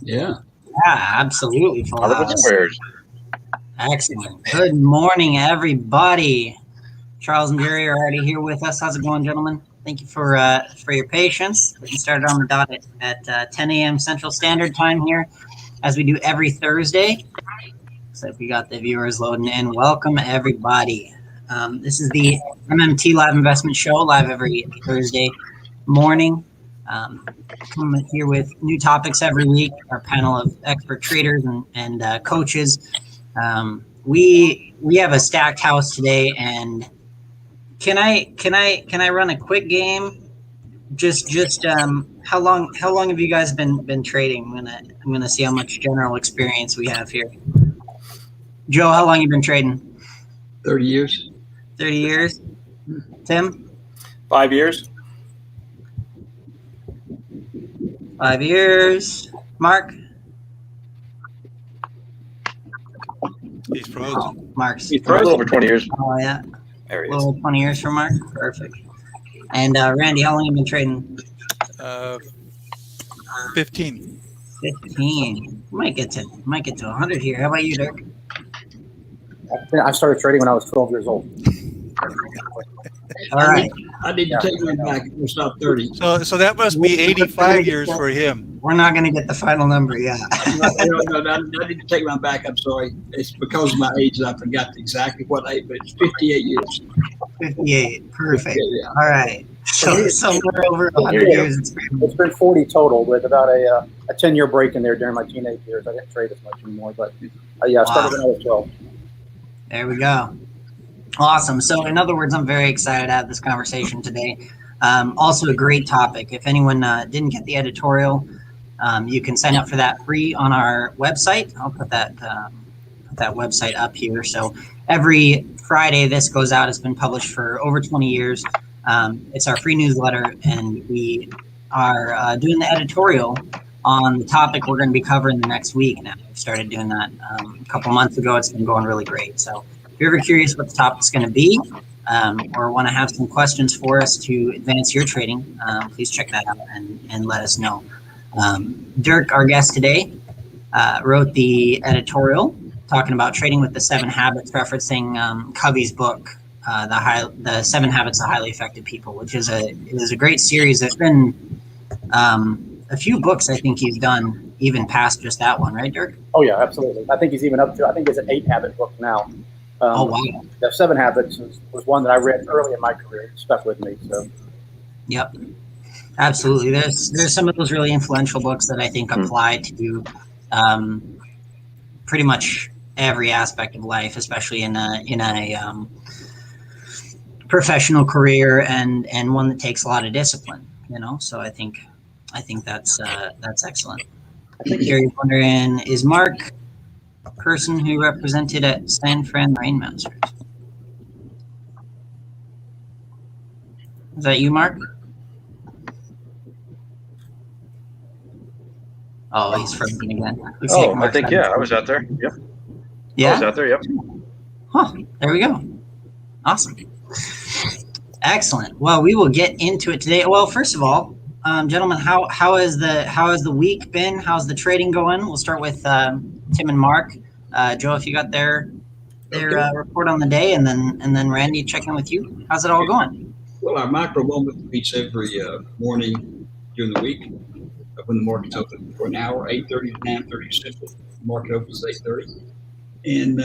Yeah. Yeah, absolutely full I'll put some house. prayers. Excellent. Good morning, everybody. Charles and Jerry are already here with us. How's it going, gentlemen? Thank you for your patience. Getting started on the dot at 10 a.m. Central Standard Time here, as we do every Thursday. So if we got the viewers loading in, welcome everybody. This is the MMT Live Investment Show, live every Thursday morning. Come here with new topics every week. Our panel of expert traders and coaches. We have a stacked house today, and can I run a quick game? Just how long have you guys been trading? I'm gonna see how much general experience we have here. Joe, how long you been trading? 30 years. 30 years. Tim? 5 years. 5 years. Mark? He's frozen. Mark's A little over 20 years. Oh yeah. There A he is. little over 20 years for Mark. Perfect. And Randy, how long you been trading? 15. 15. Might get to 100 here. How about you, Dirk? I started trading when I was 12 years old. All right. I need to take mine back. We'll stop 30. So that must be 85 years for him. We're not going to get the final number yet. No, I need to take mine back. I'm sorry. It's because of my age that I forgot exactly what age, but it's 58 years. 58. Perfect. Yeah. All right. So somewhere over 100 years experience. It's been 40 total, with about a 10-year break in there during my teenage years. I didn't trade as much anymore, but yeah, I started when I was 12. There we go. Awesome. So in other words, I'm very excited to have this conversation today. Also a great topic. If anyone didn't get the editorial, you can sign up for that free on our website. I'll put that website up here. So every Friday this goes out. It's been published for over 20 years. It's our free newsletter, and we are doing the editorial on the topic we're going to be covering the next week. Now we've started doing that a couple months ago. It's been going really great. So if you're ever curious what the topic's going to be, or want to have some questions for us to advance your trading, please check that out and let us know. Dirk, our guest today, wrote the editorial talking about trading with the 7 habits, referencing Covey's book, the 7 Habits of Highly Effective People, which is a great series. There's been a few books I think he's done even past just that one, right, Dirk? Oh, yeah, absolutely. I think he's even up to, I think it's an 8-habit book now. Oh, wow. The 7 Habits was one that I read early in my career. It stuck with me. So. Yep, absolutely. There's some of those really influential books that I think apply to pretty much every aspect of life, especially in a professional career and one that takes a lot of discipline. So I think that's excellent. Jerry's wondering, is Mark a person who represented at San Fran Rainmasters? Is that you, Mark? Oh, he's frozen again. I think, yeah, I was out there. Yep. Yeah? I was out there, yep. Huh, there we go. Awesome. Excellent. Well, we will get into it today. Well, first of all, gentlemen, how has the week been? How's the trading going? We'll start with Tim and Mark. Joe, if you got their report on the day, and then Randy, check in with you. How's it all going? Well, our micro moment meets every morning during the week when the market's open for an hour, 8:30 to 9:30 Central. The market opens at 8:30. And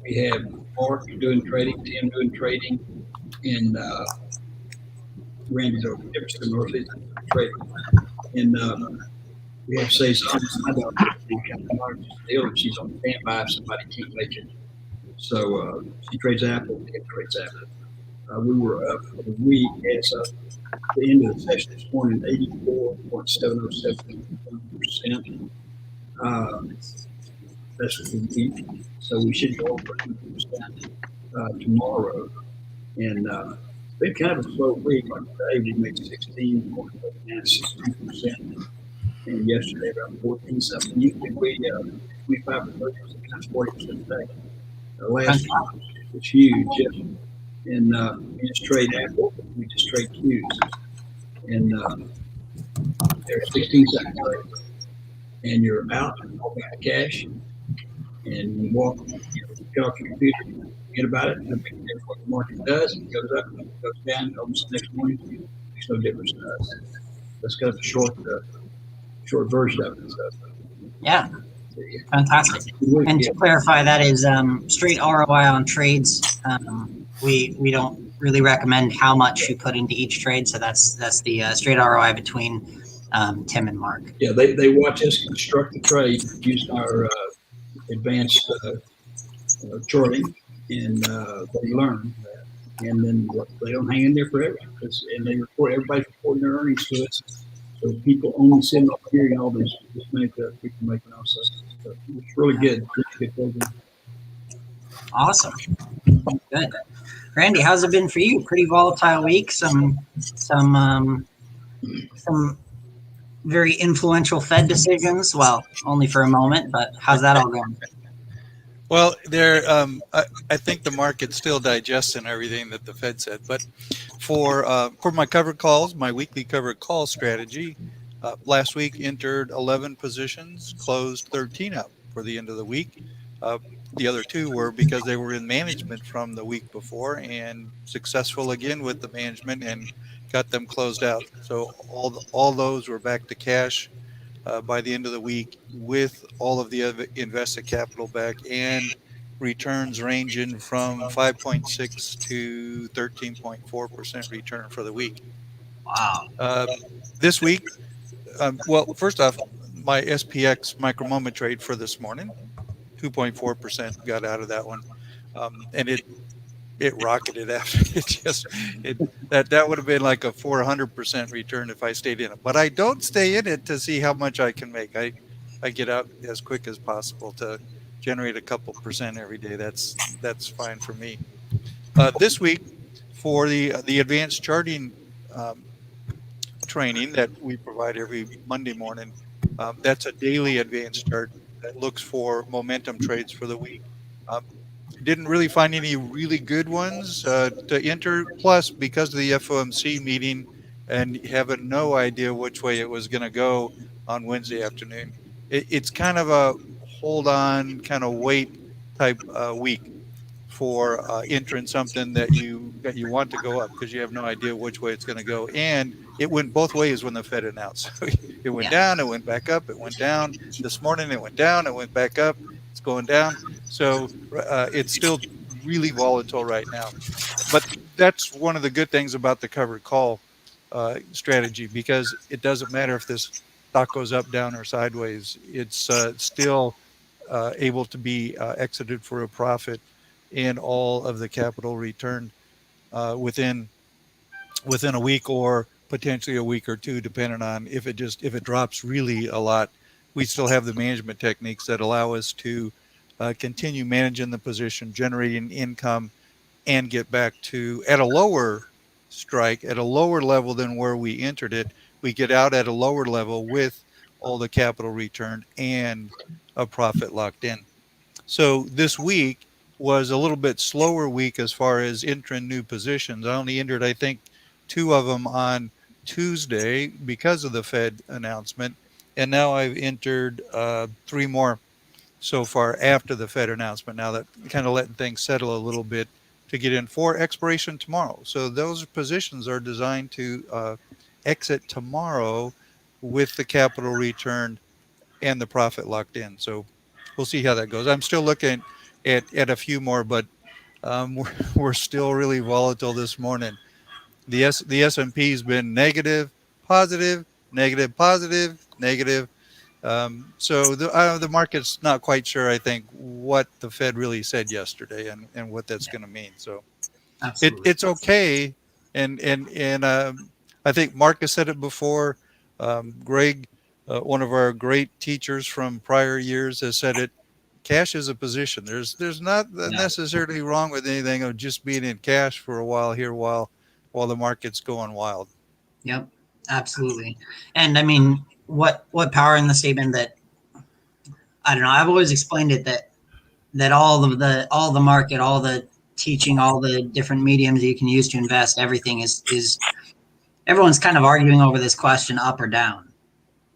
we have Mark doing trading, Tim doing trading, and Randy's over Jefferson Northeast trading. And we have Cezanne, my daughter, she's on standby if somebody can't make it. So she trades Apple, Tim trades Apple. We were up for the week as of the end of the session this morning, 84.707%. That's for the week. So we should go over 2% tomorrow. And it's been kind of a slow week. Like today, we made 16%. And yesterday, around 14 something. Usually, we 25 to 30 sometimes 40% today. Last week was huge. And we just trade Apple, we just trade Qs. And they're 16 seconds late. and you're out and walk out to cash, and you walk, get off your computer, forget about it, no big deal what the market does. It goes up, it goes down, almost the next morning, makes no difference to us. That's kind of a short version of it. So, Yeah, yeah. fantastic. And to clarify, that is straight ROI on trades. We don't really recommend how much you put into each trade, so that's the straight ROI between Tim and Mark. Yeah, they watch us construct the trade using our advanced charting, and they learn that. And then they don't hang in there forever, and they report, everybody's reporting their earnings to us. So people only send up hearing all this money that people making also. So it's really good. Really good program. Awesome. Good. Randy, how's it been for you? Pretty volatile week. Some very influential Fed decisions. Well, only for a moment, but how's that all going? Well, I think the market's still digesting everything that the Fed said. But for my covered calls, my weekly covered call strategy, last week entered 11 positions, closed 13 up for the end of the week. The other two were because they were in management from the week before and successful again with the management and got them closed out. So all those were back to cash by the end of the week with all of the invested capital back and returns ranging from 5.6 to 13.4% return for the week. Wow. This week, well, first off, my SPX micro moment trade for this morning, 2.4% got out of that one, and it rocketed after that would have been like a 400% return if I stayed in it. But I don't stay in it to see how much I can make. I get out as quick as possible to generate a couple percent every day. That's fine for me. This week, for the advanced charting training that we provide every Monday morning, that's a daily advanced chart that looks for momentum trades for the week. Didn't really find any really good ones to enter. Plus, because of the FOMC meeting and having no idea which way it was going to go on Wednesday afternoon, it's kind of a hold on, kind of wait type week for entering something that you want to go up because you have no idea which way it's going to go. And it went both ways when the Fed announced. It went down, it went back up, it went down. This morning it went down, it went back up, it's going down. So it's still really volatile right now. But that's one of the good things about the covered call strategy, because it doesn't matter if this stock goes up, down, or sideways. It's still able to be exited for a profit and all of the capital returned within a week or potentially a week or two, depending on if it drops really a lot. We still have the management techniques that allow us to continue managing the position, generating income, and get back to at a lower strike, at a lower level than where we entered it. We get out at a lower level with all the capital returned and a profit locked in. So this week was a little bit slower week as far as entering new positions. I only entered, I think, 2 of them on Tuesday because of the Fed announcement. And now I've entered 3 more so far after the Fed announcement. Now that kind of letting things settle a little bit to get in for expiration tomorrow. So those positions are designed to exit tomorrow with the capital returned and the profit locked in. So we'll see how that goes. I'm still looking at a few more, but we're still really volatile this morning. The S&P has been negative, positive, negative, positive, negative. So the market's not quite sure, I think, what the Fed really said yesterday and what that's going to mean. So it's okay. And I think Mark has said it before. Greg, one of our great teachers from prior years, has said it. Cash is a position. There's not necessarily wrong with anything of just being in cash for a while here while the market's going wild. Yep, absolutely. And I mean, what power in the statement that, I don't know, I've always explained it that all the market, all the teaching, all the different mediums you can use to invest, everything is everyone's kind of arguing over this question, up or down.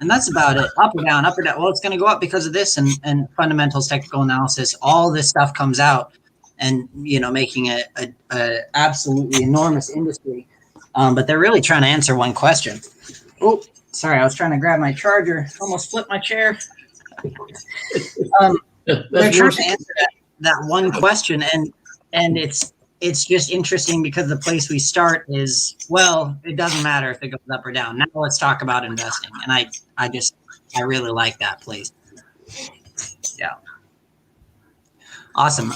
And that's about it. Up or down, up or down. Well, it's going to go up because of this and fundamentals, technical analysis. All this stuff comes out, and making it a absolutely enormous industry. But they're really trying to answer one question. Oh, sorry, I was trying to grab my charger. Almost flipped my chair. They're trying to answer that one question, and it's just interesting because the place we start is, well, it doesn't matter if it goes up or down. Now let's talk about investing. And I really like that place. Yeah. Awesome.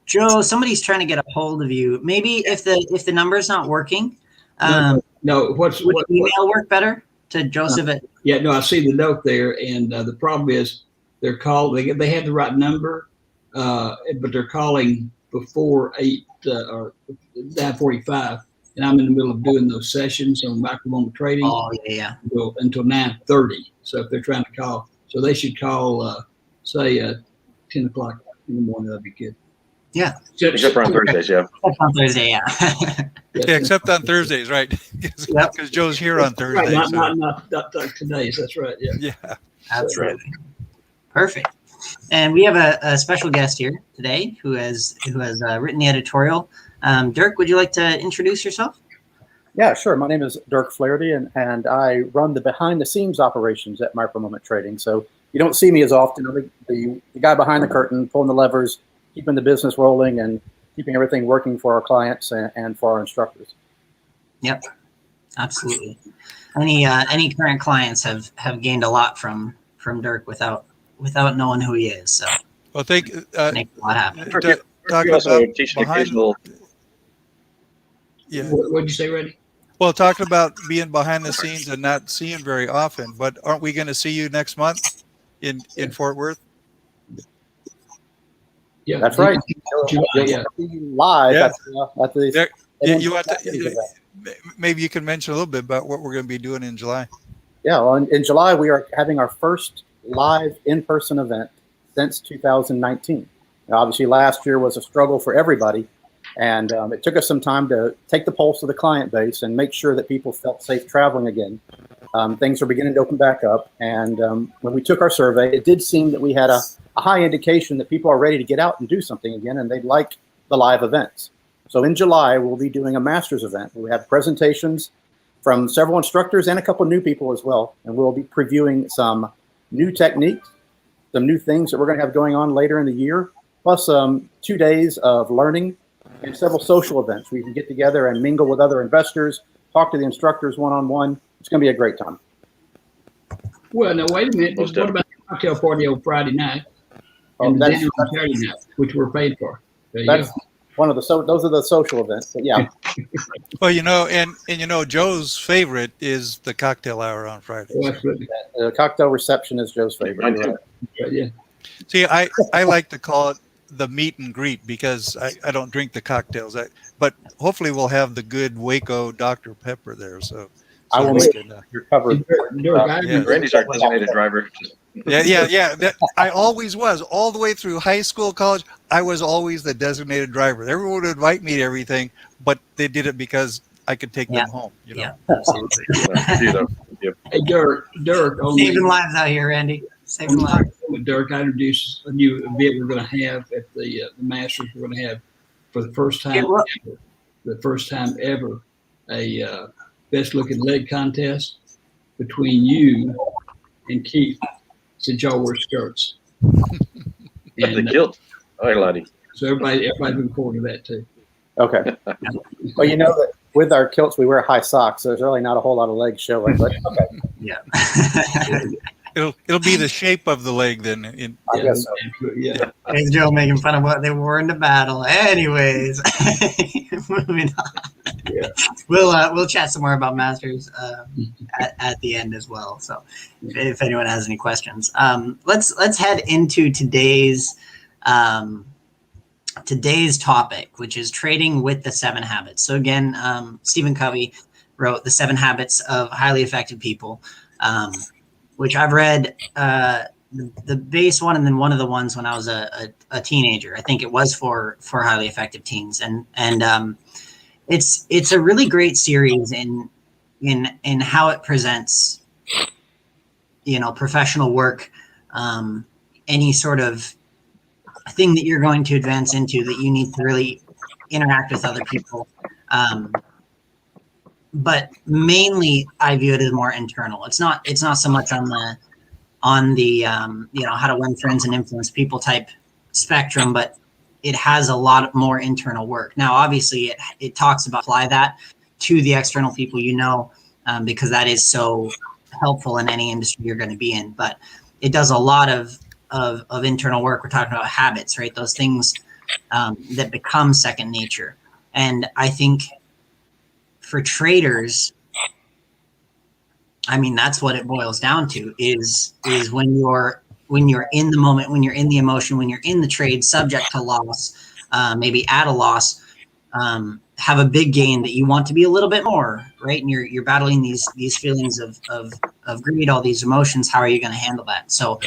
Joe, somebody's trying to get a hold of you. Maybe if the number's not working, no. Would email work better to Joseph? Yeah, no, I see the note there, and the problem is they're called. They had the right number, but they're calling before 8 or 9:45, and I'm in the middle of doing those sessions on micro-moment trading. Oh yeah. Until 9:30. So if they're trying to call, so they should call, say 10 o'clock in the morning. That'd be good. Yeah. Except for on Thursdays, yeah. Except on Thursday, yeah. Yeah, except on Thursdays, right? Because Joe's here on Thursdays. Right, not today's. That's right. Yeah. Yeah. Absolutely. Right. Perfect. And we have a special guest here today who has written the editorial. Dirk, would you like to introduce yourself? Yeah, sure. My name is Dirk Flaherty, and I run the behind-the-scenes operations at Micro Moment Trading. So you don't see me as often. I'm the guy behind the curtain, pulling the levers, keeping the business rolling, and keeping everything working for our clients and for our instructors. Yep, absolutely. Any current clients have gained a lot from Dirk without knowing who he is. So well, make a lot happen. Talk also about teach behind. occasional. Yeah. What'd you say, Randy? Well, talking about being behind the scenes and not seeing very often, but aren't we going to see you next month in Fort Worth? Yeah, that's right. Yeah. Live Yeah. at the. You want to, maybe you can mention a little bit about what we're going to be doing in July. Yeah, well, in July we are having our first live in-person event since 2019. Now, obviously, last year was a struggle for everybody, and it took us some time to take the pulse of the client base and make sure that people felt safe traveling again. Things are beginning to open back up, and when we took our survey, it did seem that we had a high indication that people are ready to get out and do something again, and they'd like the live events. So in July, we'll be doing a master's event. We have presentations from several instructors and a couple of new people as well, and we'll be previewing some new techniques, some new things that we're going to have going on later in the year, plus 2 days of learning and several social events where you can get together and mingle with other investors, talk to the instructors one-on-one. It's going to be a great time. Well, now wait a minute. What about the cocktail party on Friday night and the dinner on Saturday night, which we're paid for? That's one of those are the social events. But yeah. Well, and Joe's favorite is the cocktail hour on Friday. Oh, absolutely. The cocktail reception is Joe's favorite. Right. Yeah. See, I like to call it the meet and greet because I don't drink the cocktails. But hopefully we'll have the good Waco Dr. Pepper there. So I will make you're covered. Randy's our designated driver. Yeah. I always was all the way through high school, college. I was always the designated driver. Everyone would invite me to everything, but they did it because I could take them home. Yeah, absolutely. Hey, Dirk. Saving lives out here, Randy. Saving lives. Dirk, I introduced a new event we're going to have at the Masters. We're going to have for the first time ever, a best looking leg contest between you and Keith, since y'all wear skirts. And the kilt. All right, Lottie. So everybody's looking forward to that too. Okay. Well, you know that with our kilts we wear high socks, so there's really not a whole lot of legs showing. But okay. Yeah. It'll be the shape of the leg then. I guess so. Yeah. There's Joe making fun of what they wore in the battle. Anyways, moving on. Yeah. We'll chat some more about Masters at the end as well. So if anyone has any questions, let's head into today's topic, which is trading with the 7 habits. So again, Stephen Covey wrote The 7 Habits of Highly Effective People, which I've read the base one and then one of the ones when I was a teenager. I think it was for highly effective teens, and it's a really great series in how it presents professional work, any sort of thing that you're going to advance into, that you need to really interact with other people. But mainly I view it as more internal. It's not so much on the how to win friends and influence people type spectrum, but it has a lot more internal work. Now, obviously it talks about apply that to the external people, because that is so helpful in any industry you're going to be in, but it does a lot of internal work. We're talking about habits, right? Those things that become second nature. And I think for traders, I mean, that's what it boils down to is when you're in the moment, when you're in the emotion, when you're in the trade, subject to loss, maybe at a loss, have a big gain that you want to be a little bit more, right? And you're battling these feelings of greed, all these emotions. How are you going to handle that? So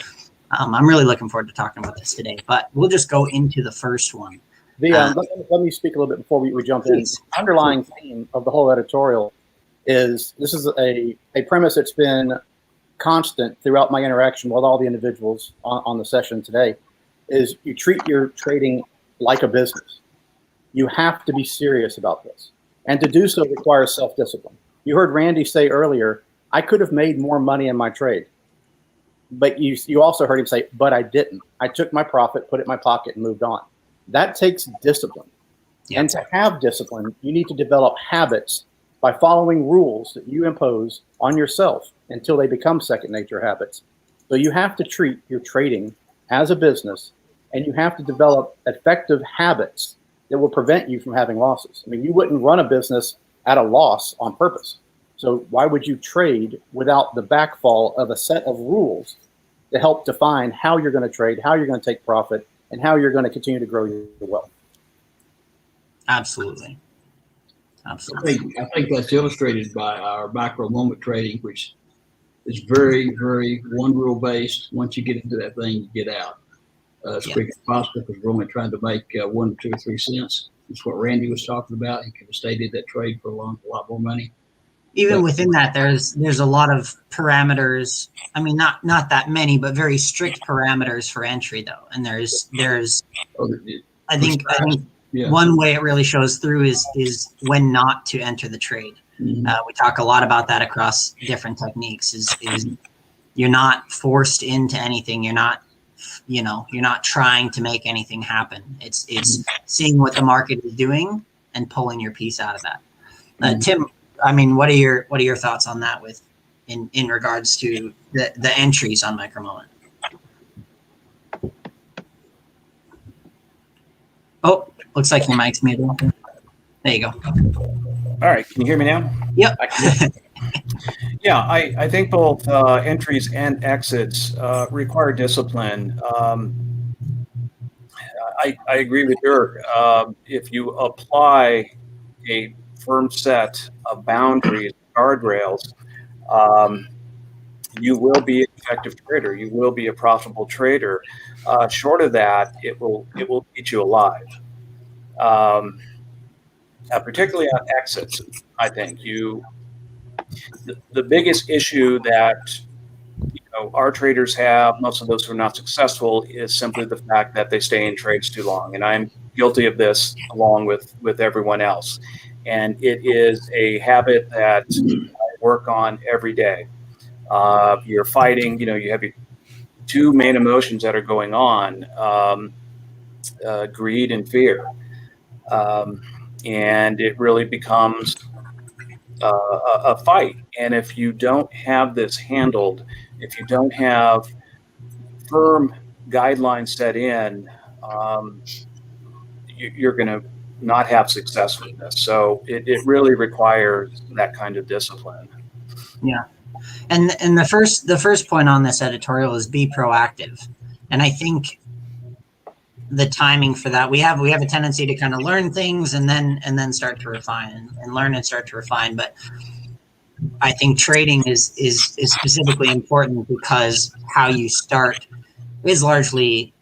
I'm really looking forward to talking about this today, but we'll just go into the first one. Let me speak a little bit before we jump in. The underlying theme of the whole editorial is this is a premise that's been constant throughout my interaction with all the individuals on the session today, is you treat your trading like a business. You have to be serious about this. And to do so requires self-discipline. You heard Randy say earlier, I could have made more money in my trade. But you also heard him say, but I didn't. I took my profit, put it in my pocket, and moved on. That takes discipline. Yeah. And to have discipline, you need to develop habits by following rules that you impose on yourself until they become second nature habits. So you have to treat your trading as a business, and you have to develop effective habits that will prevent you from having losses. I mean, you wouldn't run a business at a loss on purpose. So why would you trade without the backfall of a set of rules to help define how you're going to trade, how you're going to take profit, and how you're going to continue to grow your wealth? Absolutely. I think that's illustrated by our micro moment trading, which is very, very one rule based. Once you get into that thing, you get out as quick as possible, because we're only trying to make 1, 2, or 3 cents. That's what Randy was talking about. He could have stayed that trade for a lot more money. Even within that, there's a lot of parameters. I mean, not that many, but very strict parameters for entry, though. And there's I think one way it really shows through is when not to enter the trade. Mm-hmm. We talk a lot about that across different techniques. Is you're not forced into anything. You're not trying to make anything happen. It's seeing what the market is doing and pulling your piece out of that. Tim, I mean, what are your thoughts on that in regards to the entries on micro moment? Oh, looks like your mic's muted. There you go. All right, can you hear me now? Yep. Yeah, I think both entries and exits require discipline. I agree with Dirk. If you apply a firm set of boundaries, guardrails, you will be an effective trader. You will be a profitable trader. Short of that, it will eat you alive. Particularly on exits, I think the biggest issue that our traders have, most of those who are not successful, is simply the fact that they stay in trades too long, and I'm guilty of this along with everyone else. And it is a habit that I work on every day. You're fighting, you have your two main emotions that are going on, greed and fear. And it really becomes a fight. And if you don't have this handled, if you don't have firm guidelines set in, you're going to not have success with this. So it really requires that kind of discipline. Yeah. And the first point on this editorial is be proactive. And I think the timing for that, we have a tendency to kind of learn things and then start to refine and learn and start to refine. But I think trading is specifically important because how you start is largely,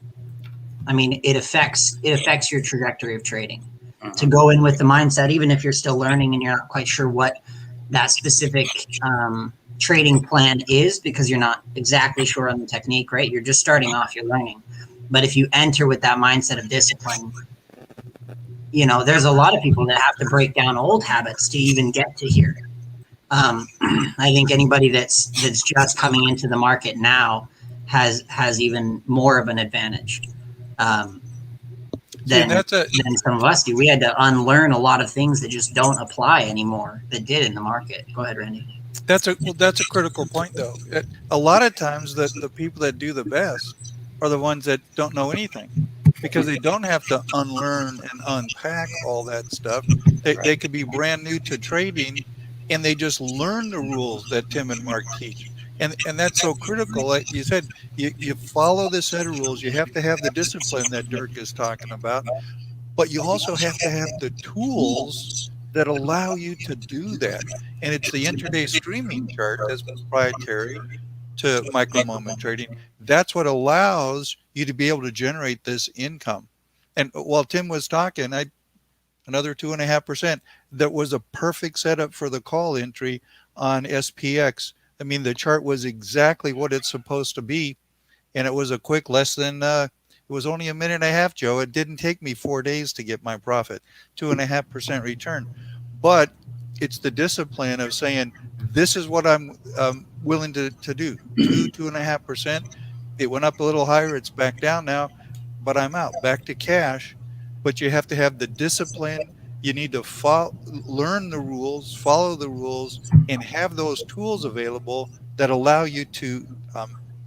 I mean, it affects your trajectory of trading. To go in with the mindset, even if you're still learning and you're not quite sure what that specific trading plan is, because you're not exactly sure on the technique, right? You're just starting off, you're learning. But if you enter with that mindset of discipline, you know, there's a lot of people that have to break down old habits to even get to here. I think anybody that's just coming into the market now has even more of an advantage than some of us do. We had to unlearn a lot of things that just don't apply anymore that did in the market. Go ahead, Randy. That's a critical point, though. A lot of times, the people that do the best are the ones that don't know anything, because they don't have to unlearn and unpack all that stuff. They could be brand new to trading, and they just learn the rules that Tim and Mark teach. And that's so critical. Like you said, you follow this set of rules. You have to have the discipline that Dirk is talking about, but you also have to have the tools that allow you to do that. And it's the intraday streaming chart that's proprietary to micro moment trading. That's what allows you to be able to generate this income. And while Tim was talking, another 2.5%, that was a perfect setup for the call entry on SPX. I mean, the chart was exactly what it's supposed to be. And it was a quick it was only a minute and a half, Joe. It didn't take me 4 days to get my profit, 2.5% return. But it's the discipline of saying, this is what I'm willing to do. 2.5%. It went up a little higher. It's back down now, but I'm out, back to cash. But you have to have the discipline. You need to learn the rules, follow the rules, and have those tools available that allow you to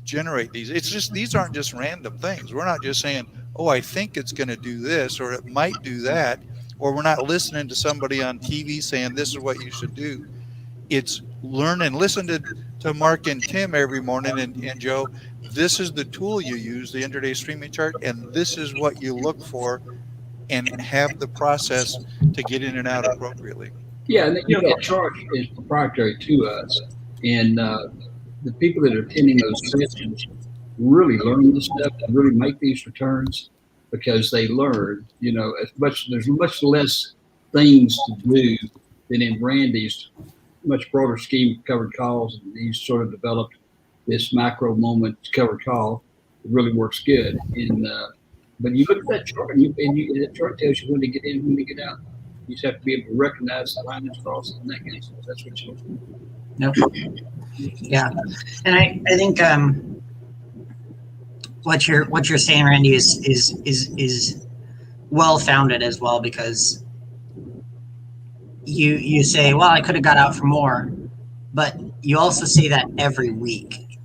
generate these. It's just, these aren't just random things. We're not just saying, oh, I think it's going to do this, or it might do that, or we're not listening to somebody on TV saying this is what you should do. It's learn and listen to Mark and Tim every morning, and Joe, this is the tool you use, the intraday streaming chart, and this is what you look for, and have the process to get in and out appropriately. Yeah, and you know, that chart is proprietary to us, and the people that are attending those sessions really learn this stuff and really make these returns because they learn. You know, there's much less things to do than in Randy's much broader scheme of covered calls, and he's sort of developed this macro moment covered call. It really works good. And but you look at that chart, and that chart tells you when to get in, when to get out. You just have to be able to recognize the line that's crossing and that kind of stuff. That's what you do. Nope. Yeah, and I think what you're saying, Randy, is well founded as well, because you say, well, I could have got out for more, but you also say that every week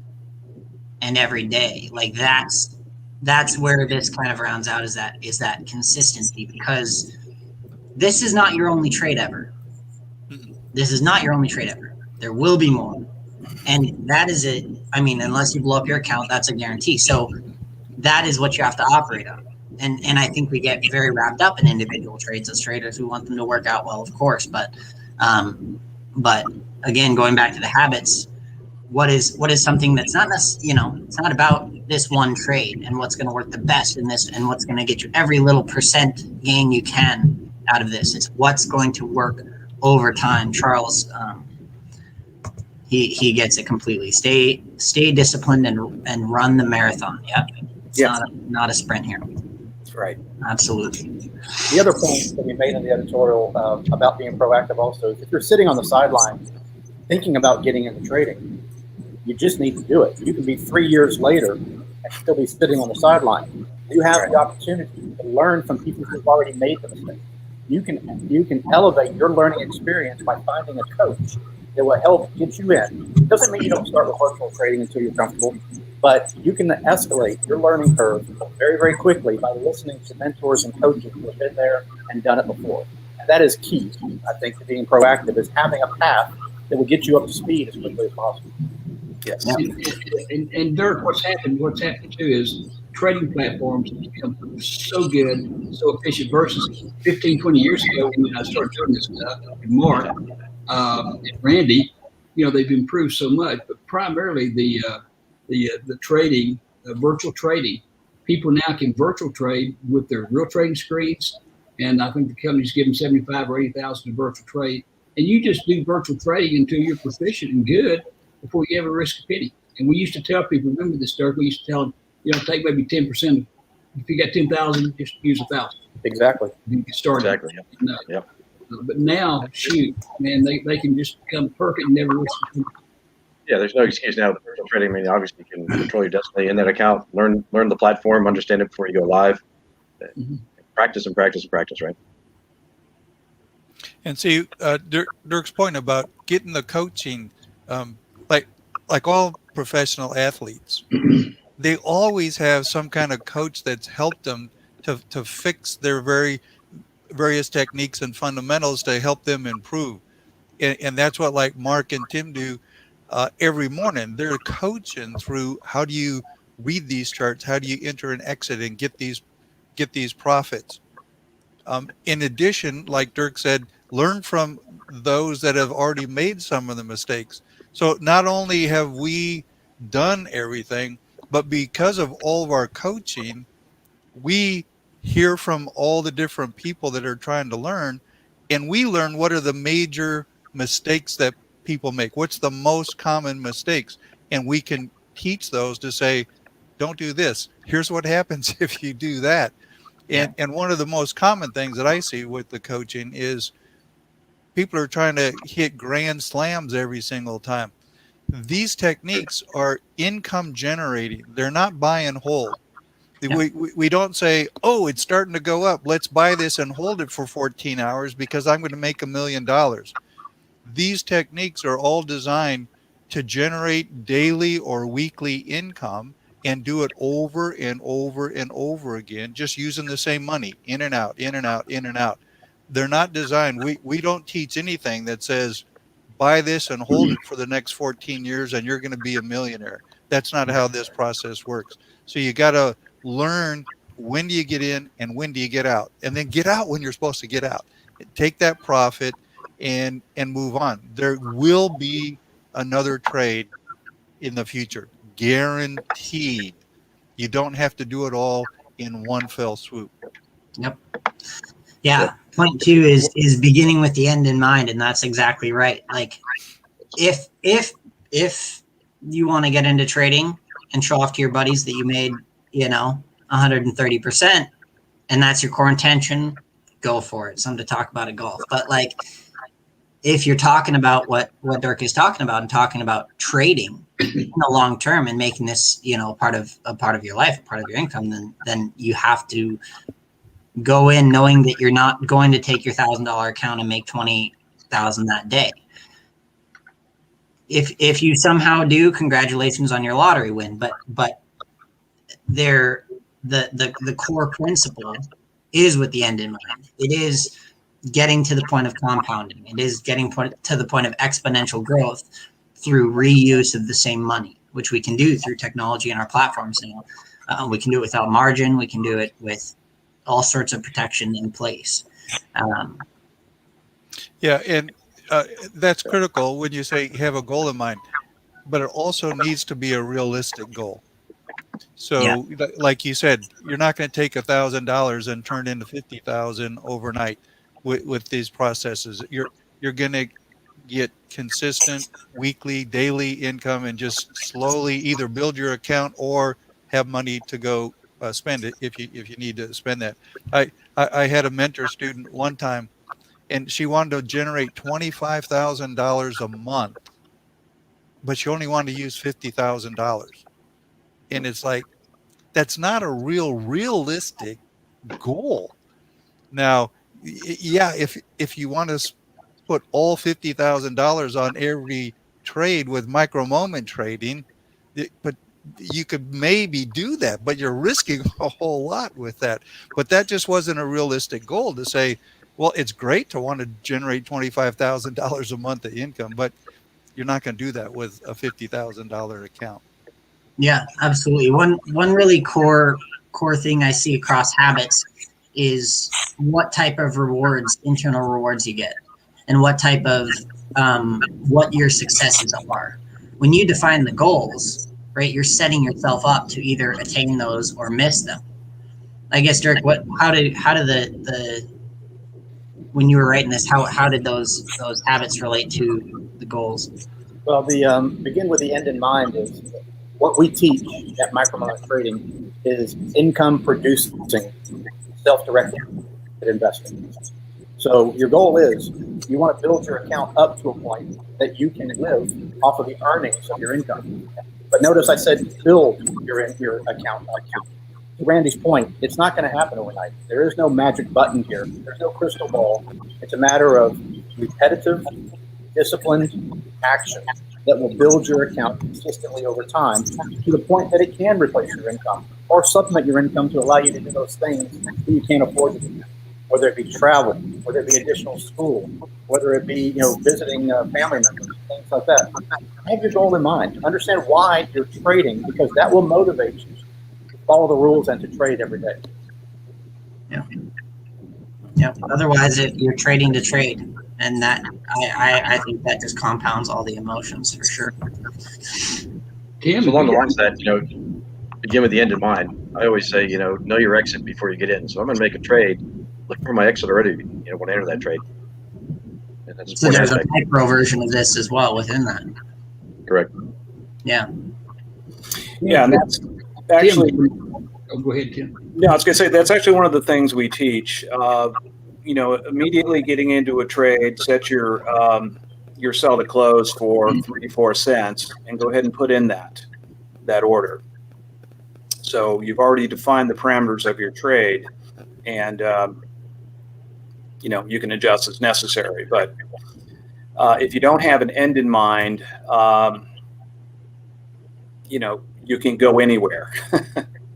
and every day. Like that's where this kind of rounds out, is that consistency, because this is not your only trade ever. This is not your only trade ever. There will be more. And that is it. I mean, unless you blow up your account, that's a guarantee. So that is what you have to operate on. And I think we get very wrapped up in individual trades as traders. We want them to work out well, of course. But again, going back to the habits, what is something that's not necessarily, it's not about this one trade and what's going to work the best in this and what's going to get you every little percent gain you can out of this. It's what's going to work over time. Charles, he gets it completely. Stay disciplined and run the marathon. Yep. It's not a sprint here. That's right. Absolutely. The other point that we made in the editorial about being proactive also is, if you're sitting on the sideline thinking about getting into trading, you just need to do it. You can be 3 years later and still be sitting on the sideline. You have the opportunity to learn from people who've already made the mistake. You can elevate your learning experience by finding a coach that will help get you in. It doesn't mean you don't start with virtual trading until you're comfortable, but you can escalate your learning curve very, very quickly by listening to mentors and coaches who have been there and done it before. And that is key, I think, to being proactive, is having a path that will get you up to speed as quickly as possible. Yes. And Dirk, what's happened too is trading platforms have become so good, so efficient versus 15, 20 years ago when I started doing this stuff. And Mark and Randy, they've improved so much, but primarily the trading, virtual trading. People now can virtual trade with their real trading screens, and I think the company's giving 75 or 80,000 to virtual trade. And you just do virtual trading until you're proficient and good, before you ever risk a penny. And we used to tell people, remember this, Dirk? We used to tell them, take maybe 10%. If you got 10,000, just use 1,000. Exactly. You can start. Exactly. Yep. But now, shoot, man, they can just become perfect and never risk a penny. Yeah, there's no excuse now. With personal trading, I mean, obviously you can control your destiny in that account, learn the platform, understand it before you go live. Mm-hmm. Practice and practice and practice, right? And see, Dirk's point about getting the coaching, like all professional athletes, they always have some kind of coach that's helped them to fix their various techniques and fundamentals to help them improve. And that's what like Mark and Tim do every morning. They're coaching through how do you read these charts, how do you enter and exit and get these profits. In addition, like Dirk said, learn from those that have already made some of the mistakes. So not only have we done everything, but because of all of our coaching, we hear from all the different people that are trying to learn, and we learn what are the major mistakes that people make. What's the most common mistakes? And we can teach those to say, don't do this. Here's what happens if you do that. And one of the most common things that I see with the coaching is people are trying to hit grand slams every single time. These techniques are income generating. They're not buy and hold. We don't say, oh, it's starting to go up. Let's buy this and hold it for 14 hours because I'm going to make $1 million. These techniques are all designed to generate daily or weekly income and do it over and over and over again, just using the same money, in and out, in and out, in and out. They're not designed. We don't teach anything that says, buy this and hold it for the next 14 years and you're going to be a millionaire. That's not how this process works. So you got to learn when do you get in and when do you get out, and then get out when you're supposed to get out. Take that profit and move on. There will be another trade in the future, guaranteed. You don't have to do it all in one fell swoop. Yep. Yeah. Point 2 is beginning with the end in mind, and that's exactly right. Like, if you want to get into trading and show off to your buddies that you made 130%, and that's your core intention, go for it. Something to talk about at golf. But like, if you're talking about what Dirk is talking about and talking about trading in the long term and making this part of your life, a part of your income, then you have to go in knowing that you're not going to take your $1,000 account and make 20,000 that day. If you somehow do, congratulations on your lottery win. But the core principle is with the end in mind. It is getting to the point of compounding. It is getting to the point of exponential growth through reuse of the same money, which we can do through technology and our platforms now. We can do it without margin. We can do it with all sorts of protection in place. And that's critical when you say have a goal in mind, but it also needs to be a realistic goal. So like you said, you're not going to take $1,000 and turn into 50,000 overnight with these processes. You're going to get consistent weekly, daily income and just slowly either build your account or have money to go spend it if you need to spend that. I had a mentor student one time, and she wanted to generate $25,000 a month, but she only wanted to use $50,000. And it's like, that's not a realistic goal. Now, yeah, if you want to put all $50,000 on every trade with micro moment trading, but you could maybe do that, but you're risking a whole lot with that. But that just wasn't a realistic goal to say, well, it's great to want to generate $25,000 a month of income, but you're not going to do that with a $50,000 account. Yeah, absolutely. One really core thing I see across habits is what type of rewards, internal rewards you get, and what type of what your successes are. When you define the goals, right, you're setting yourself up to either attain those or miss them. I guess, Dirk, how did the when you were writing this, how did those habits relate to the goals? Well, the begin with the end in mind is what we teach at Micromoment Trading is income producing, self-directed investing. So your goal is you want to build your account up to a point that you can live off of the earnings of your income. But notice I said build your account. To Randy's point, it's not going to happen overnight. There is no magic button here. There's no crystal ball. It's a matter of repetitive, disciplined action that will build your account consistently over time to the point that it can replace your income or supplement your income to allow you to do those things that you can't afford to do. Whether it be travel, whether it be additional school, whether it be visiting family members, things like that. Have your goal in mind. Understand why you're trading, because that will motivate you to follow the rules and to trade every day. Yeah. Otherwise, you're trading to trade, and that I think that just compounds all the emotions for sure. Tim, So along the lines of that, begin with the end in mind. I always say, know your exit before you get in. So I'm going to make a trade. Look for my exit already. When I enter that trade. And that's So there's a micro version of this as well within that. correct. Yeah. Yeah, and that's actually. Go ahead, Tim. Yeah, I was going to say that's actually one of the things we teach. Immediately getting into a trade, set your sell to close for 3-4 cents, and go ahead and put in that order. So you've already defined the parameters of your trade, and you can adjust as necessary. But if you don't have an end in mind, you can go anywhere.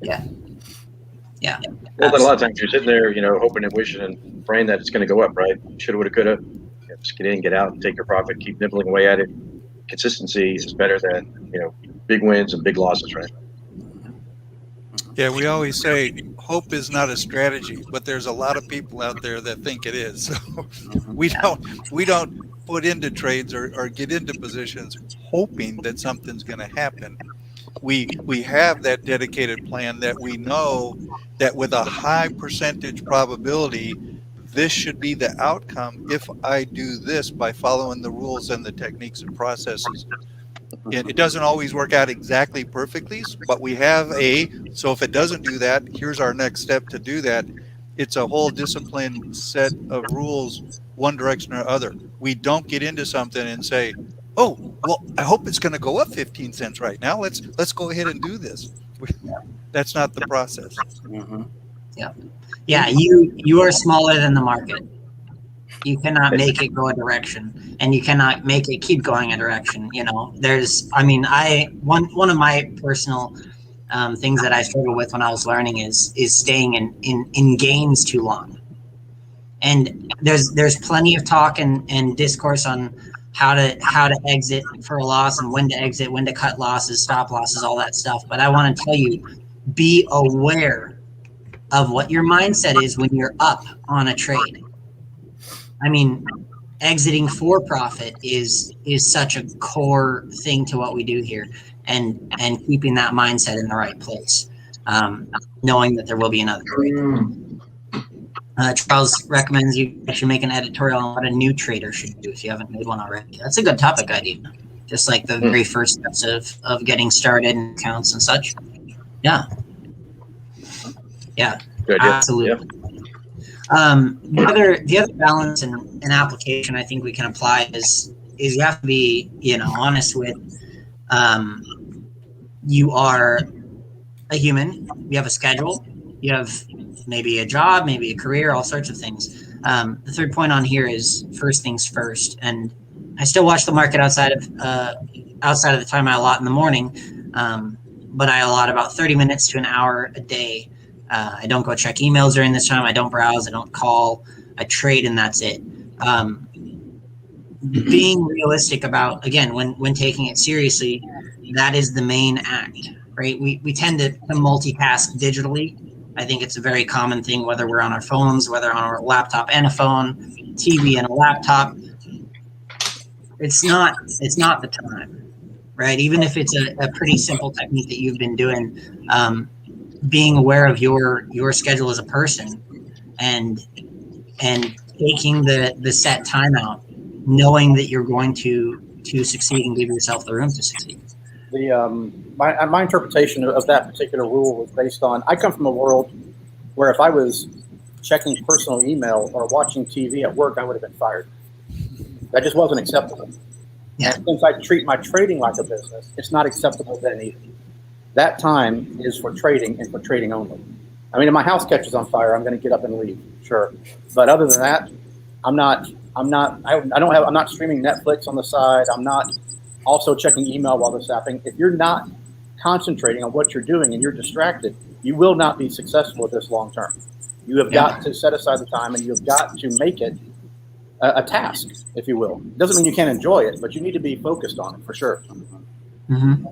Yeah. Well, but a lot of times you're sitting there, hoping and wishing and praying that it's going to go up, right? Shoulda, woulda, coulda. Just get in, get out, and take your profit. Keep nibbling away at it. Consistency is better than big wins and big losses, right? Yeah, we always say hope is not a strategy, but there's a lot of people out there that think it is. So we don't put into trades or get into positions hoping that something's going to happen. We have that dedicated plan that we know that with a high percentage probability, this should be the outcome if I do this by following the rules and the techniques and processes. And it doesn't always work out exactly perfectly, but we have so if it doesn't do that, here's our next step to do that. It's a whole disciplined set of rules, one direction or other. We don't get into something and say, oh, well, I hope it's going to go up 15 cents right now. Let's go ahead and do this. That's not the process. Yeah, you are smaller than the market. You cannot make it go a direction, and you cannot make it keep going a direction. One of my personal things that I struggled with when I was learning is staying in gains too long. And there's plenty of talk and discourse on how to exit for a loss and when to exit, when to cut losses, stop losses, all that stuff. But I want to tell you, be aware of what your mindset is when you're up on a trade. I mean, exiting for profit is such a core thing to what we do here, and keeping that mindset in the right place, knowing that there will be another trade. Charles recommends you should make an editorial on what a new trader should do if you haven't made one already. That's a good topic idea. Just like the very first steps of getting started and accounts and such. Yeah. Good idea. Absolutely. The other balance and application I think we can apply is you have to be honest with you are a human. You have a schedule. You have maybe a job, maybe a career, all sorts of things. The third point on here is first things first. And I still watch the market outside of the time I allot in the morning, but I allot about 30 minutes to an hour a day. I don't go check emails during this time. I don't browse. I don't call. I trade, and that's it. Being realistic about, again, when taking it seriously, that is the main act, right? We tend to multitask digitally. I think it's a very common thing, whether we're on our phones, whether on our laptop and a phone, TV and a laptop. It's not the time, right? Even if it's a pretty simple technique that you've been doing, being aware of your schedule as a person and taking the set time out, knowing that you're going to to succeed and give yourself the room to succeed. My interpretation of that particular rule was based on, I come from a world where if I was checking personal email or watching TV at work, I would have been fired. That just wasn't acceptable. Yeah. And since I treat my trading like a business, it's not acceptable then either. That time is for trading and for trading only. I mean, if my house catches on fire, I'm going to get up and leave, sure. But other than that, I'm not streaming Netflix on the side. I'm not also checking email while this is happening. If you're not concentrating on what you're doing and you're distracted, you will not be successful at this long term. You have got to set aside the time, and you've got to make it a task, if you will. It doesn't mean you can't enjoy it, but you need to be focused on it for sure. Mm-hmm.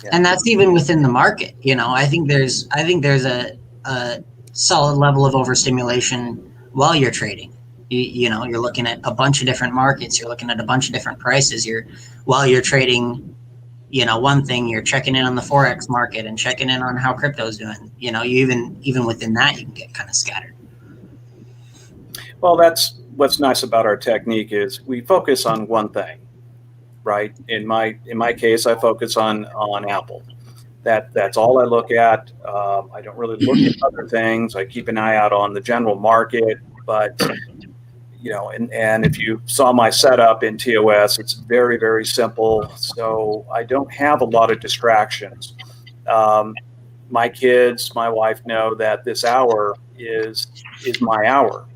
Yeah. And that's even within the market. I think there's a solid level of overstimulation while you're trading. You're looking at a bunch of different markets. You're looking at a bunch of different prices. While you're trading, one thing, you're checking in on the Forex market and checking in on how crypto's doing. You even within that, you can get kind of scattered. Well, that's what's nice about our technique is we focus on one thing, right? In my case, I focus on Apple. That's all I look at. I don't really look at other things. I keep an eye out on the general market, but and if you saw my setup in TOS, it's very, very simple. So I don't have a lot of distractions. My kids, my wife know that this hour is my hour.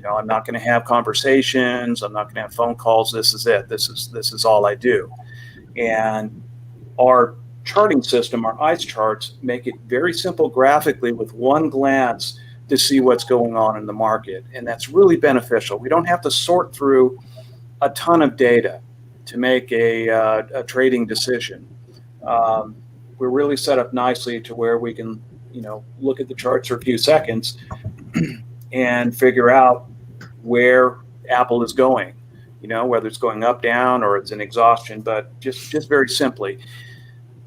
I'm not going to have conversations. I'm not going to have phone calls. This is it. This is all I do. And our charting system, our ICE charts, make it very simple graphically with one glance to see what's going on in the market. And that's really beneficial. We don't have to sort through a ton of data to make a trading decision. We're really set up nicely to where we can, look at the charts for a few seconds and figure out where Apple is going, whether it's going up, down, or it's an exhaustion, but just very simply.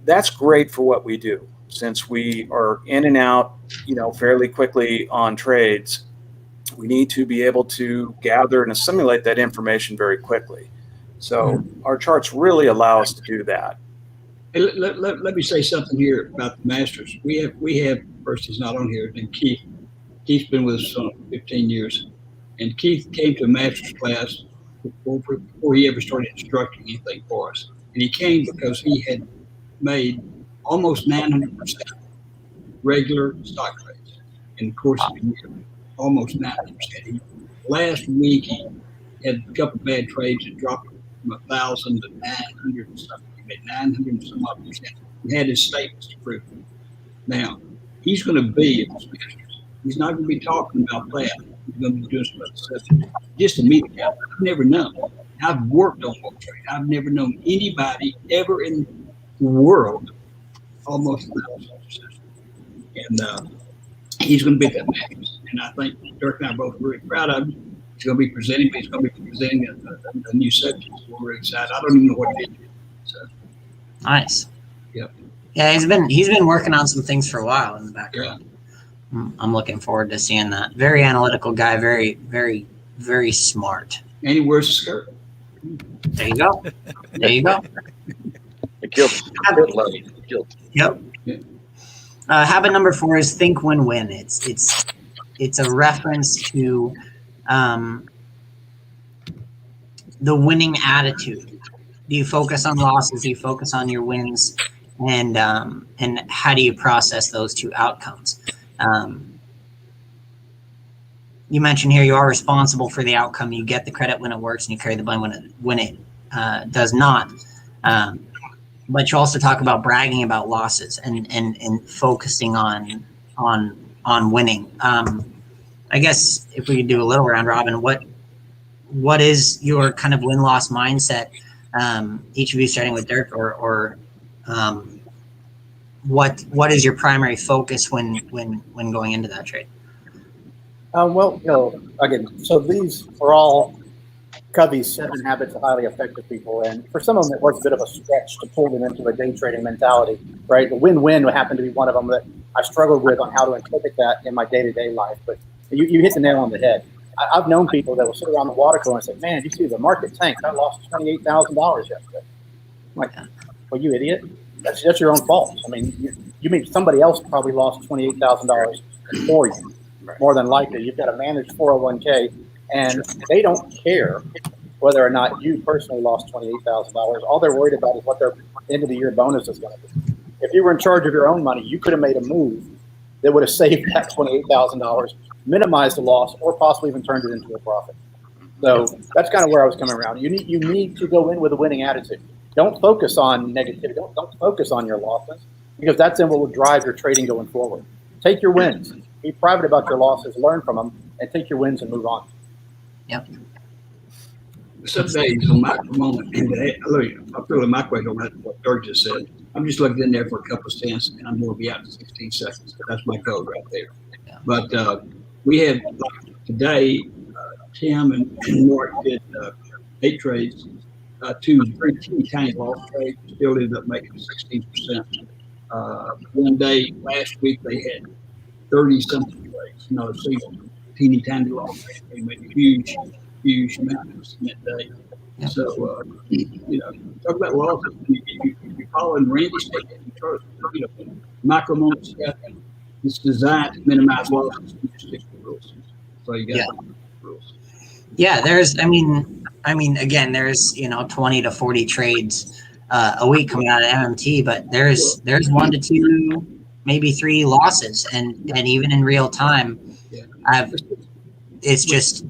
That's great for what we do. Since we are in and out, fairly quickly on trades, we need to be able to gather and assimilate that information very quickly. So our charts really allow us to do that. Hey, let me say something here about the Masters. We have first, he's not on here, and Keith. Keith's been with us 15 years. And Keith came to a Masters class before he ever started instructing anything for us. And he came because he had made almost 900% regular stock trades in the course of a year. Almost 900%. Last week, he had a couple of bad trades and dropped from 1,000 to 900 and something. He made 900 and some odd percent. He had his statements to prove it. Now, he's going to be at this Masters. He's not going to be talking about that. He's going to be doing some other stuff. Just to meet him, I've never known. I've worked on one trade. I've never known anybody ever in the world almost 1,000%. And he's going to be at that Masters. And I think Dirk and I are both really proud of him. He's going to be presenting, but he's going to be presenting a new subject. So we're excited. I don't even know what it is. So. Nice. Yep. Yeah, he's been working on some things for a while in the background. Yeah. I'm looking forward to seeing that. Very analytical guy. Very, very, very smart. And he wears a skirt. There you go. There you go. Guilt. Yep. Yeah. Habit number 4 is think, win, win. It's a reference to the winning attitude. Do you focus on losses? Do you focus on your wins? And how do you process those two outcomes? You mentioned here you are responsible for the outcome. You get the credit when it works, and you carry the blame when it does not. But you also talk about bragging about losses and focusing on winning. I guess if we could do a little round robin, what is your kind of win-loss mindset? Each of you starting with Dirk, or what is your primary focus when going into that trade? Well, again, so these are all Covey's 7 habits of highly effective people, and for some of them, it was a bit of a stretch to pull them into a day trading mentality, right? The win-win happened to be one of them that I struggled with on how to interpret that in my day-to-day life. But you hit the nail on the head. I've known people that will sit around the water cooler and say, "Man, you see the market tanked. I lost $28,000 yesterday." I'm like, well, you idiot. That's your own fault. I mean, you mean somebody else probably lost $28,000 for you. More than likely, you've got a managed 401k, and they don't care whether or not you personally lost $28,000. All they're worried about is what their end of the year bonus is going to be. If you were in charge of your own money, you could have made a move that would have saved that $28,000, minimized the loss, or possibly even turned it into a profit. So that's kind of where I was coming around. You need to go in with a winning attitude. Don't focus on negativity. Don't focus on your losses, because that's in what will drive your trading going forward. Take your wins. Be private about your losses. Learn from them, and take your wins and move on. Yep. Some days on micro moment, and I'm throwing my question on what Dirk just said. I'm just looking in there for a couple of cents, and I'm going to be out in 16 seconds. That's my code right there. Yeah. But we had today, Tim and Mark did 8 trades, 2 very tiny loss trades, still ended up making 16%. One day last week they had 30 something trades, a single teeny tiny loss trade. They made a huge amount of cement day. Yeah. So, talk about losses. You're following Randy's micro moment stuff. It's designed to minimize losses. You just stick to the rules. So you got rules. Yeah, again, there's 20 to 40 trades a week coming out of MMT, but there's 1 to 2, maybe 3 losses, and even in real time, it's just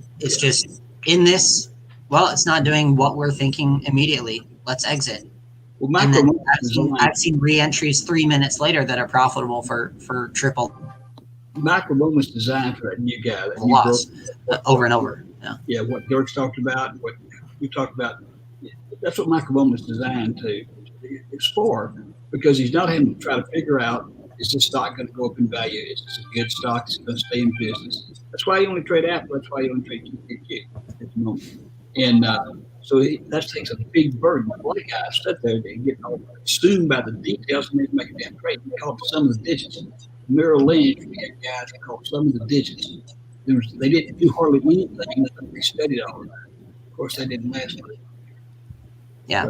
in this. Well, it's not doing what we're thinking immediately. Let's exit. Well, and then I've seen re-entries 3 minutes later that are profitable for triple. Micro moment's designed for that new guy that loss over and over. Yeah, what Dirk's talked about, what we talked about. That's what micro moment's designed to explore, because he's not having to try to figure out, is this stock going to go up in value? Is this a good stock? Is it going to stay in business? That's why you only trade Apple. That's why you only trade TPQ at the moment. And so that takes a big burden. A lot of guys sit there and get all consumed by the details and they make a damn trade. They call some of the digits. Merrill Lynch, we had guys that called some of the digits. They didn't do hardly anything. They studied all of that. Of course, they didn't last long. Yeah.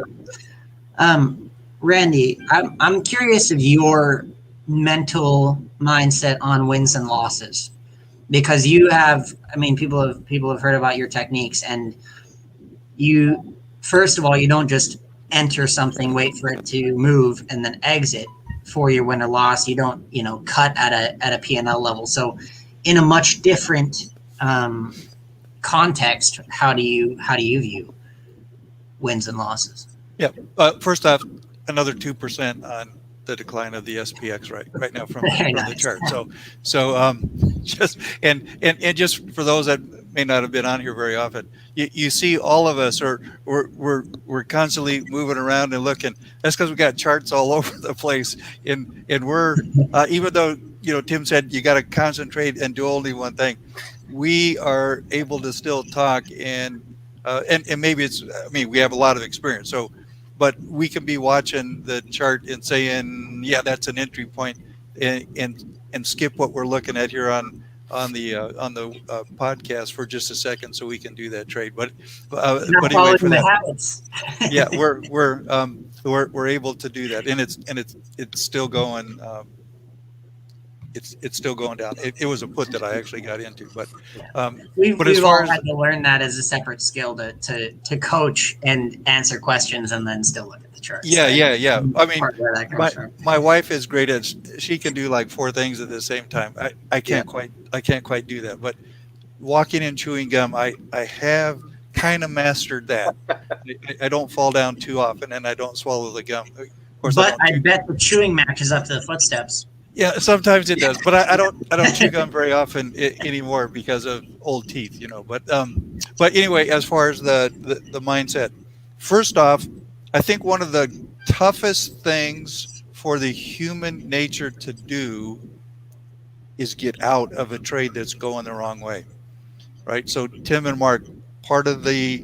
Randy, I'm curious of your mental mindset on wins and losses, because you have, people have heard about your techniques, and you, first of all, you don't just enter something, wait for it to move, and then exit for your win or loss. You don't, cut at a P&L level. So in a much different context, how do you view wins and losses? Yeah. First off, another 2% on the decline of the SPX right now from the chart. So just and just for those that may not have been on here very often, you see all of us we're constantly moving around and looking. That's because we got charts all over the place, and we're even though Tim said you got to concentrate and do only one thing, we are able to still talk and maybe it's, we have a lot of experience, but we can be watching the chart and saying, yeah, that's an entry point, and skip what we're looking at here on the podcast for just a second, so we can do that trade. But anyway, for that, habits. yeah, we're able to do that, and it's still going. It's still going down. It was a put that I actually got into, but we've as far all had to learn that as a separate skill to coach and answer questions and then still look at the charts. Yeah. My wife is great at. She can do like 4 things at the same time. I can't quite do that. But walking and chewing gum, I have kind of mastered that. I don't fall down too often, and I don't swallow the gum. Of course, but I bet the chewing matches up to the footsteps. Yeah, sometimes it does, but I don't chew gum very often anymore because of old teeth, But anyway, as far as the mindset, first off, I think one of the toughest things for the human nature to do is get out of a trade that's going the wrong way, right? So Tim and Mark, part of their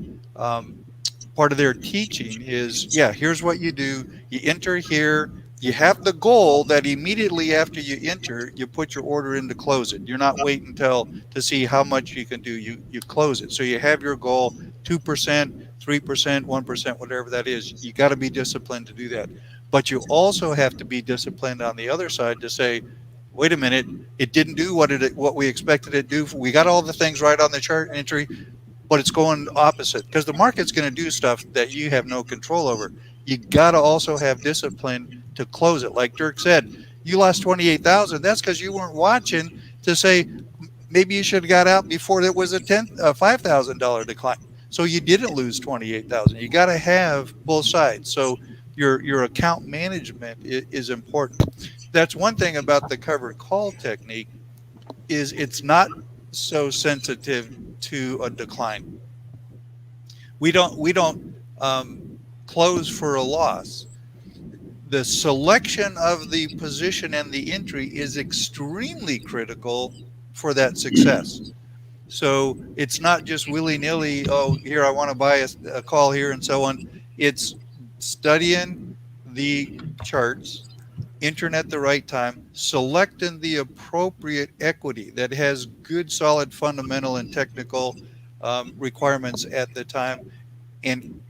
teaching is, here's what you do. You enter here. You have the goal that immediately after you enter, you put your order in to close it. You're not waiting until to see how much you can do. You close it. So you have your goal, 2%, 3%, 1%, whatever that is. You got to be disciplined to do that. But you also have to be disciplined on the other side to say, wait a minute, it didn't do what we expected it to do. We got all the things right on the chart entry, but it's going opposite because the market's going to do stuff that you have no control over. You got to also have discipline to close it. Like Dirk said, you lost 28,000. That's because you weren't watching to say maybe you should have got out before it was a $5,000 decline. So you didn't lose 28,000. You got to have both sides. So your account management is important. That's one thing about the covered call technique is it's not so sensitive to a decline. We don't close for a loss. The selection of the position and the entry is extremely critical for that success. So it's not just willy-nilly, oh, here I want to buy a call here and so on. It's studying the charts, entering at the right time, selecting the appropriate equity that has good, solid fundamental and technical requirements at the time, and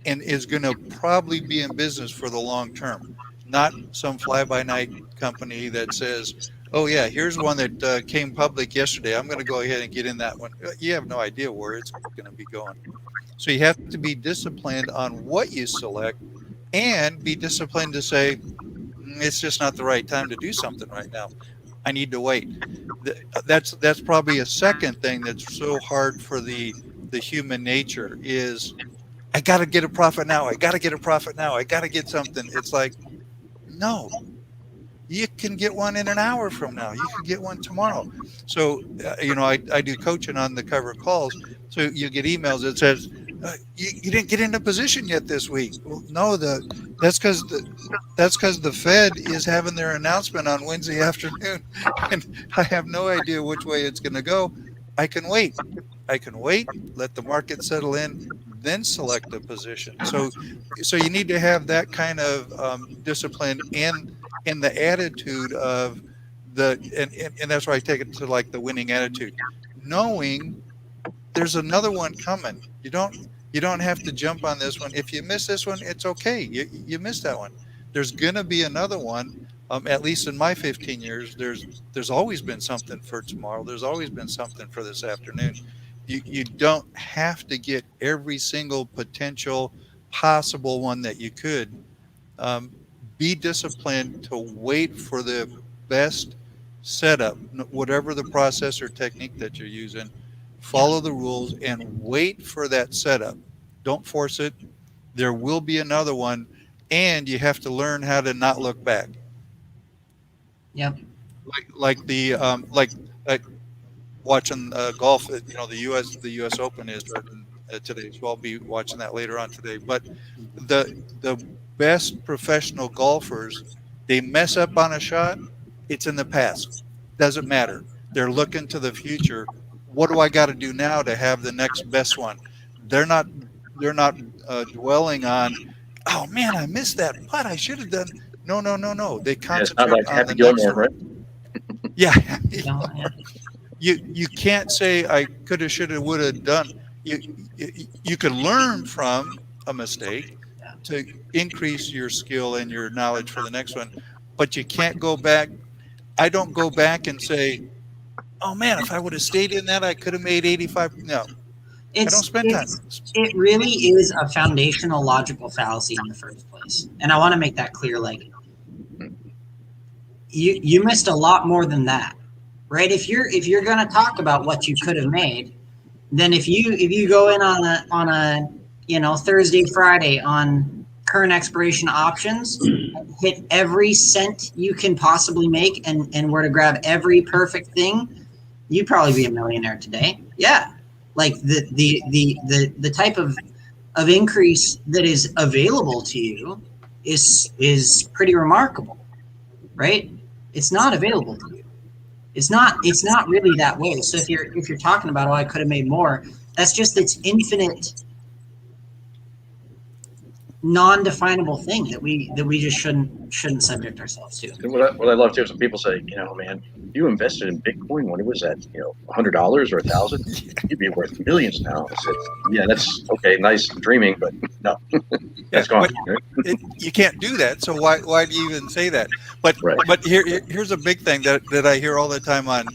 is going to probably be in business for the long term, not some fly-by-night company that says, oh yeah, here's one that came public yesterday. I'm going to go ahead and get in that one. You have no idea where it's going to be going. So you have to be disciplined on what you select and be disciplined to say, it's just not the right time to do something right now. I need to wait. That's probably a second thing that's so hard for the human nature is, I got to get a profit now. I got to get a profit now. I got to get something. It's like, no, you can get one in an hour from now. You can get one tomorrow. So, I do coaching on the cover calls. So you get emails that says, you didn't get into position yet this week. Well, no, that's because the Fed is having their announcement on Wednesday afternoon, and I have no idea which way it's going to go. I can wait, let the market settle in, then select a position. So you need to have that kind of discipline and the attitude of and that's why I take it to like the winning attitude, knowing there's another one coming. You don't have to jump on this one. If you miss this one, it's okay. You missed that one. There's gonna be another one. At least in my 15 years, there's always been something for tomorrow. There's always been something for this afternoon. You don't have to get every single potential possible one that you could. Be disciplined to wait for the best setup, whatever the process or technique that you're using. Follow the rules and wait for that setup. Don't force it. There will be another one, and you have to learn how to not look back. Yep. Like watching golf. The U.S. Open is today, so I'll be watching that later on today. But the best professional golfers, they mess up on a shot. It's in the past. Doesn't matter. They're looking to the future. What do I got to do now to have the next best one? They're not dwelling on, oh man, I missed that putt. I should have done. No. They concentrate it's not like on Happy the next Gilmore, one. right? Yeah. You can't say I could have, should have, would have done. You can learn from a mistake to increase your skill and your knowledge for the next one, but you can't go back. I don't go back and say, oh man, if I would have stayed in that, I could have made 85. No, I don't spend time. It really is a foundational logical fallacy in the first place. And I want to make that clear. Like, you missed a lot more than that, right? If you're going to talk about what you could have made, then if you go in on a Thursday, Friday on current expiration options, hit every cent you can possibly make and were to grab every perfect thing, you'd probably be a millionaire today. Yeah. Like the type of increase that is available to you is pretty remarkable, right? It's not available to you. It's not really that way. So if you're talking about, oh, I could have made more, that's just, it's infinite non-definable thing that we just shouldn't subject ourselves to. And what I love too is when people say, man, you invested in Bitcoin when it was at, $100 or $1,000, you'd be worth millions now. I said, yeah, that's okay, nice dreaming, but no, that's gone. You can't do that. So why do you even say that? But Right. but here's a big thing that I hear all the time on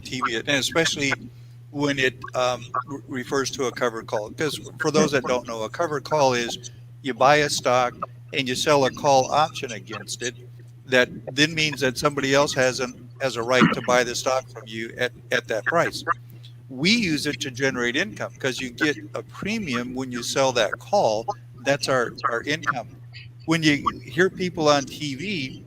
TV, and especially when it refers to a covered call. Because for those that don't know, a covered call is you buy a stock and you sell a call option against it. That then means that somebody else has a right to buy the stock from you at that price. We use it to generate income because you get a premium when you sell that call. That's our income. When you hear people on TV,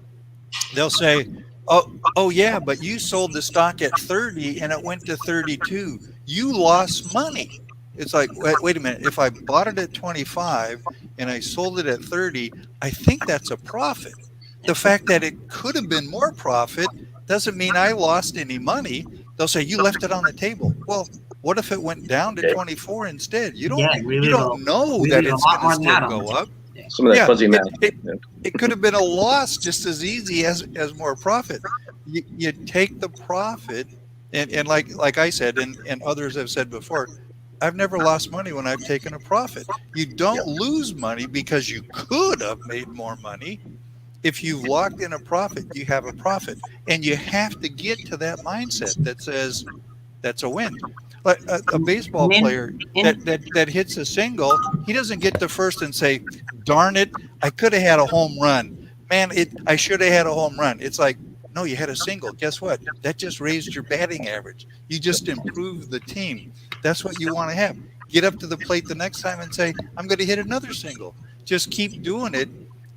they'll say, oh yeah, but you sold the stock at 30 and it went to 32. You lost money. It's like, wait a minute. If I bought it at 25 and I sold it at 30, I think that's a profit. The fact that it could have been more profit doesn't mean I lost any money. They'll say you left it on the table. Well, what if it went down to 24 instead? You don't know that it's going to still go up. Some of that fuzzy math. It could have been a loss just as easy as more profit. You take the profit, and like I said, and others have said before, I've never lost money when I've taken a profit. You don't lose money because you could have made more money. If you've locked in a profit, you have a profit. And you have to get to that mindset that says that's a win. But a baseball player that hits a single, he doesn't get to first and say, darn it, I could have had a home run. Man, I should have had a home run. It's like, no, you had a single. Guess what? That just raised your batting average. You just improved the team. That's what you want to have. Get up to the plate the next time and say, I'm going to hit another single. Just keep doing it.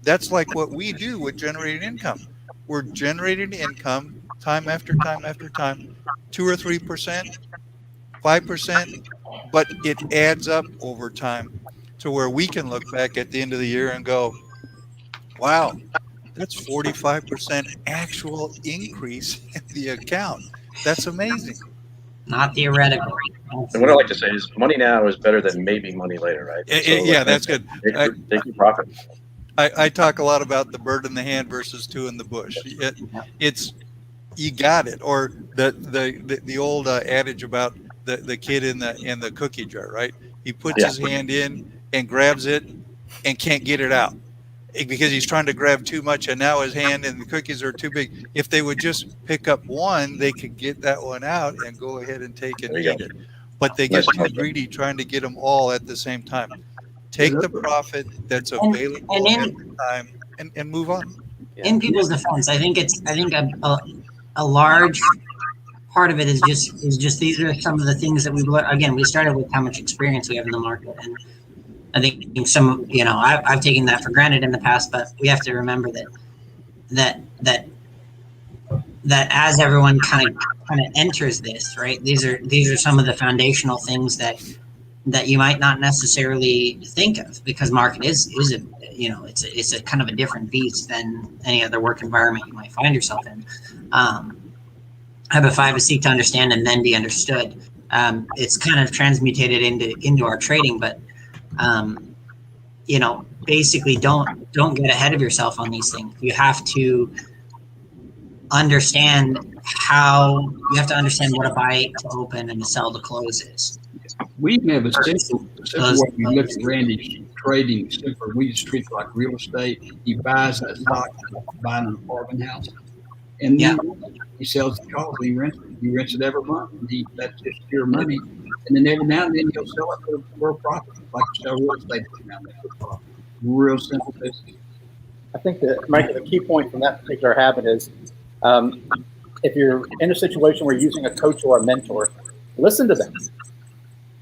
That's like what we do with generating income. We're generating income time after time after time, 2 or 3%, 5%, but it adds up over time to where we can look back at the end of the year and go, wow, that's 45% actual increase in the account. That's amazing. Not theoretical. And what I like to say is money now is better than maybe money later, right? That's good. Take your profit. I talk a lot about the bird in the hand versus two in the bush. It's you got it, or the old adage about the kid in the cookie jar, right? He puts his hand in and grabs it and can't get it out because he's trying to grab too much, and now his hand and the cookies are too big. If they would just pick up one, they could get that one out and go ahead and take and eat it. But they get too greedy trying to get them all at the same time. Take the profit that's available at the time and move on. In people's defense, I think a large part of it is just these are some of the things that we've learned. Again, we started with how much experience we have in the market, and I think some, I've taken that for granted in the past, but we have to remember that as everyone kind of enters this, right? These are some of the foundational things that you might not necessarily think of, because market is a it's a kind of a different beast than any other work environment you might find yourself in. Habit 5 is seek to understand and then be understood. It's kind of transmutated into our trading, but basically don't get ahead of yourself on these things. You have to understand what a buy to open and a sell to close is. We even have a simple way we look at Randy's trading. Simple. We just treat it like real estate. He buys that stock, buying an apartment house, and then he sells the calls. He rents it. He rents it every month. And that's just pure money. And then every now and then he'll sell it for a profit, like you sell real estate now. Real simple business. I think that, Michael, the key point from that particular habit is if you're in a situation where you're using a coach or a mentor, listen to them.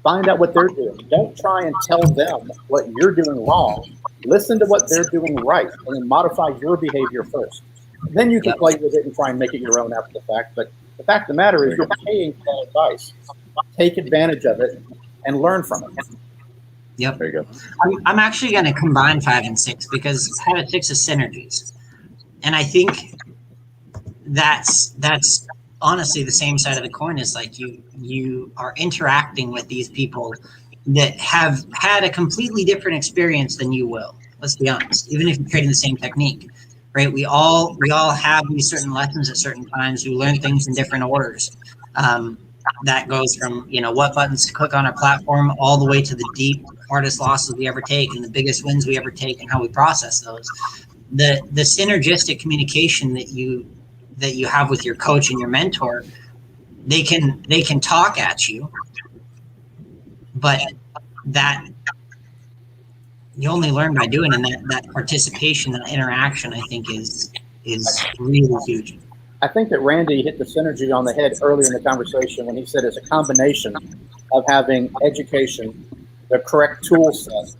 Find out what they're doing. Don't try and tell them what you're doing wrong. Listen to what they're doing right, and then modify your behavior first. Then you can play with it and try and make it your own after the fact. But the fact of the matter is you're paying for that advice. Take advantage of it and learn from it. Yep. There you go. I'm actually going to combine 5 and 6 because habit 6 is synergies. And I think that's honestly the same side of the coin. Is like you are interacting with these people that have had a completely different experience than you will. Let's be honest. Even if you're trading the same technique, right? We all have these certain lessons at certain times. We learn things in different orders. That goes from, what buttons to click on our platform all the way to the deep, hardest losses we ever take and the biggest wins we ever take and how we process those. The synergistic communication that you have with your coach and your mentor, they can talk at you, but that you only learn by doing, and that participation, that interaction, I think is really huge. I think that Randy hit the synergy on the head earlier in the conversation when he said it's a combination of having education, the correct tool set,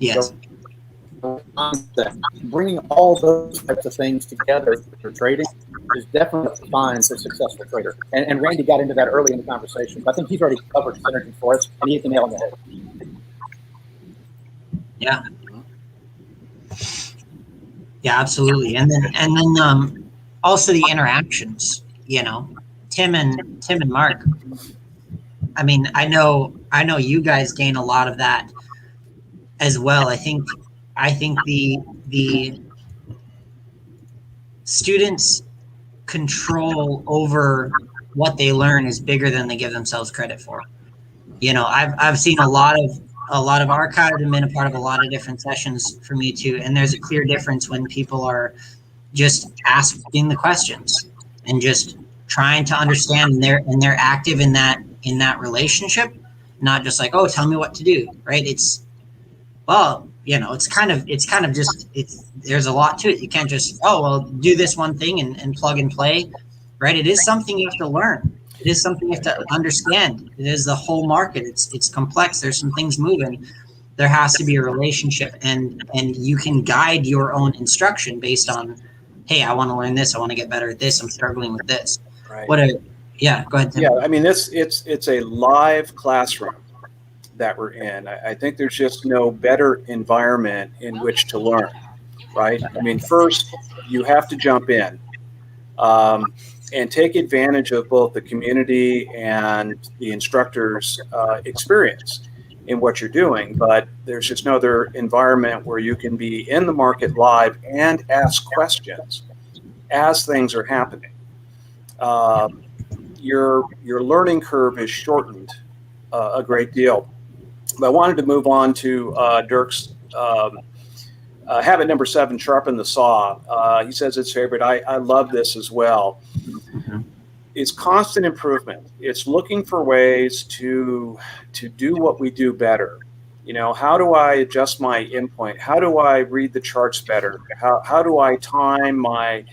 Yes. bringing all those types of things together for trading is definitely fine for a successful trader. And Randy got into that early in the conversation. But I think he's already covered synergy for us, and he hit the nail on the head. Yeah. Yeah, absolutely. And then also the interactions, Tim and Mark. I mean, I know you guys gain a lot of that as well. I think the students' control over what they learn is bigger than they give themselves credit for. I've seen a lot of archived and been a part of a lot of different sessions for me too. And there's a clear difference when people are just asking the questions and just trying to understand, and they're active in that relationship, not just like, oh, tell me what to do, right? It's kind of just, there's a lot to it. You can't just, oh, well, do this one thing and plug and play, right? It is something you have to learn. It is something you have to understand. It is the whole market. It's complex. There's some things moving. There has to be a relationship, and you can guide your own instruction based on, hey, I want to learn this. I want to get better at this. I'm struggling with this. Right. Go ahead, Tim. Yeah, I mean, it's a live classroom that we're in. I think there's just no better environment in which to learn, right? I mean, first, you have to jump in and take advantage of both the community and the instructor's experience in what you're doing. But there's just no other environment where you can be in the market live and ask questions as things are happening. Your learning curve is shortened a great deal. But I wanted to move on to Dirk's habit number 7, sharpen the saw. He says it's favorite. I love this as well. Mm-hmm. It's constant improvement. It's looking for ways to do what we do better. How do I adjust my endpoint? How do I read the charts better? How do I time my,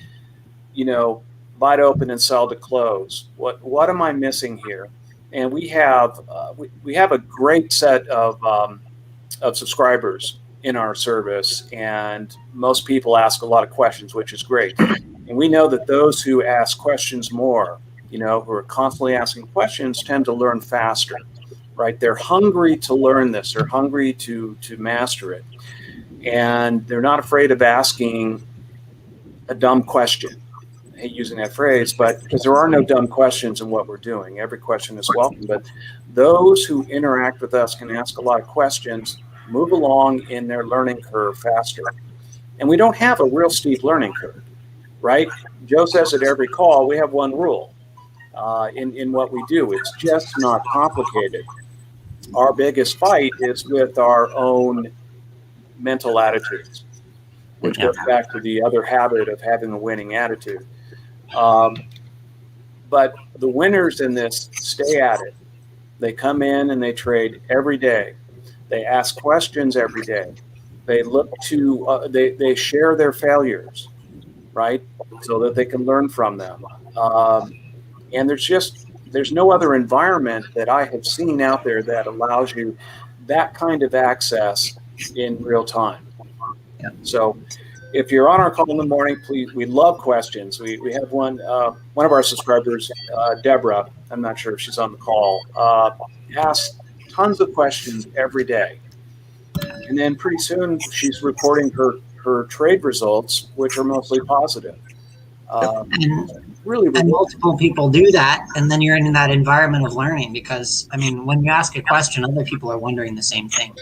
buy to open and sell to close? What am I missing here? And we have a great set of subscribers in our service, and most people ask a lot of questions, which is great. And we know that those who ask questions more, who are constantly asking questions, tend to learn faster, right? They're hungry to learn this. They're hungry to master it. And they're not afraid of asking a dumb question. I hate using that phrase, but because there are no dumb questions in what we're doing. Every question is welcome. But those who interact with us can ask a lot of questions, move along in their learning curve faster. And we don't have a real steep learning curve, right? Joe says at every call, we have one rule in what we do. It's just not complicated. Our biggest fight is with our own mental attitudes, which goes back to the other habit of having a winning attitude. But the winners in this stay at it. They come in and they trade every day. They ask questions every day. They look to, they share their failures, right? So that they can learn from them. And there's no other environment that I have seen out there that allows you that kind of access in real time. Yeah. So if you're on our call in the morning, please, we love questions. We have one of our subscribers, Deborah, I'm not sure if she's on the call, asks tons of questions every day. And then pretty soon she's reporting her trade results, which are mostly positive. Really, and multiple people do that, and then you're in that environment of learning, because I mean, when you ask a question, other people are wondering the same thing,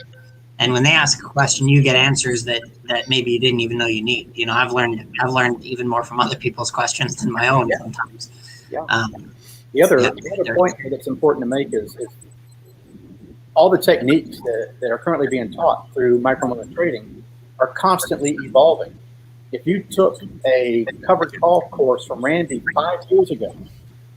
And when they ask a question, you get answers that maybe you didn't even know you need. You know, I've learned even more from other people's questions than my own sometimes. Yeah. Um, The other yeah, point here that's important to make is all the techniques that are currently being taught through micro-moment trading are constantly evolving. If you took a covered call course from Randy 5 years ago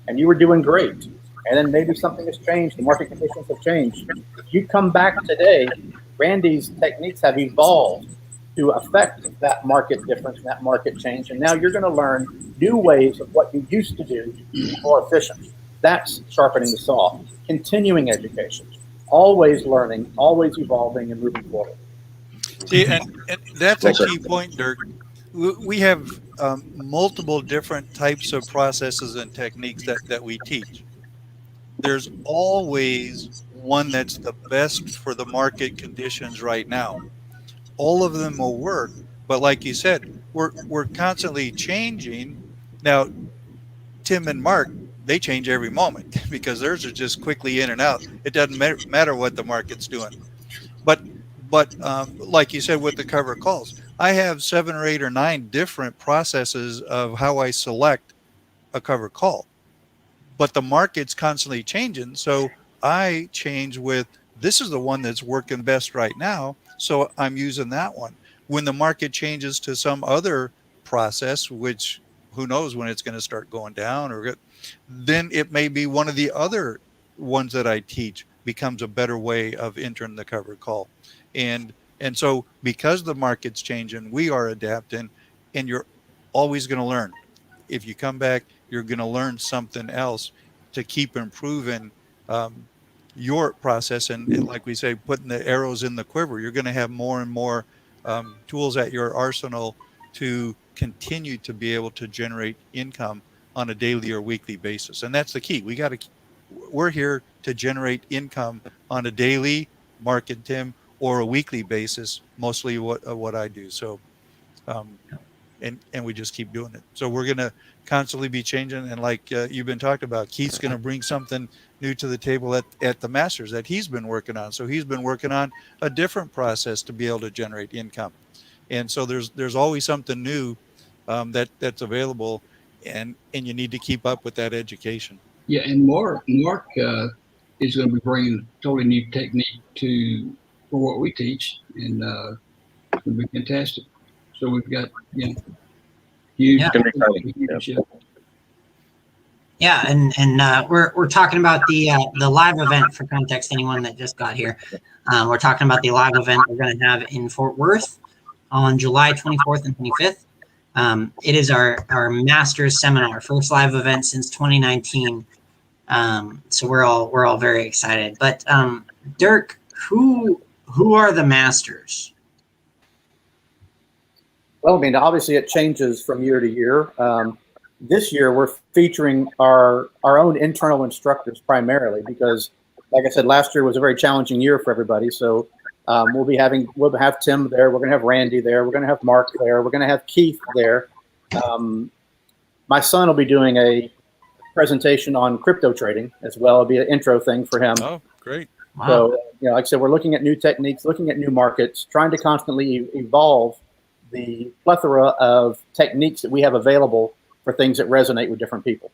and you were doing great, and then maybe something has changed, the market conditions have changed, if you come back today, Randy's techniques have evolved to affect that market difference and that market change, and now you're going to learn new ways of what you used to do to be more efficient. That's sharpening the saw. Continuing education, always learning, always evolving, and moving forward. See, and that's a key point, Dirk. We have multiple different types of processes and techniques that we teach. There's always one that's the best for the market conditions right now. All of them will work, but like you said, we're constantly changing. Now, Tim and Mark, they change every moment because theirs are just quickly in and out. It doesn't matter what the market's doing. But like you said with the cover calls, I have 7 or 8 or 9 different processes of how I select a cover call. But the market's constantly changing, so I change with this is the one that's working best right now, so I'm using that one. When the market changes to some other process, which who knows when it's going to start going down, or then it may be one of the other ones that I teach becomes a better way of entering the covered call. And so because the market's changing, we are adapting, and you're always going to learn. If you come back, you're going to learn something else to keep improving your process. And like we say, putting the arrows in the quiver, you're going to have more and more tools at your arsenal to continue to be able to generate income on a daily or weekly basis. And that's the key. We're here to generate income on a daily, Mark and Tim, or a weekly basis, mostly what I do. So, and we just keep doing it. So we're going to constantly be changing. And like you've been talking about, Keith's going to bring something new to the table at the Masters that he's been working on. So he's been working on a different process to be able to generate income. And so there's always something new that's available, and you need to keep up with that education. Yeah, and Mark is going to be bringing a totally new technique for what we teach, and it's going to be fantastic. So we've got huge. Yeah. Yeah, and we're talking about the live event for context. Anyone that just got here, we're talking about the live event we're going to have in Fort Worth on July 24th and 25th. It is our Masters seminar, first live event since 2019. So we're all very excited. But Dirk, who are the Masters? Well, I mean, obviously it changes from year to year. This year we're featuring our own internal instructors primarily because, like I said, last year was a very challenging year for everybody. So we'll have Tim there. We're going to have Randy there. We're going to have Mark there. We're going to have Keith there. My son will be doing a presentation on crypto trading as well. It'll be an intro thing for him. Oh, great. Wow. So, like I said, we're looking at new techniques, looking at new markets, trying to constantly evolve the plethora of techniques that we have available for things that resonate with different people.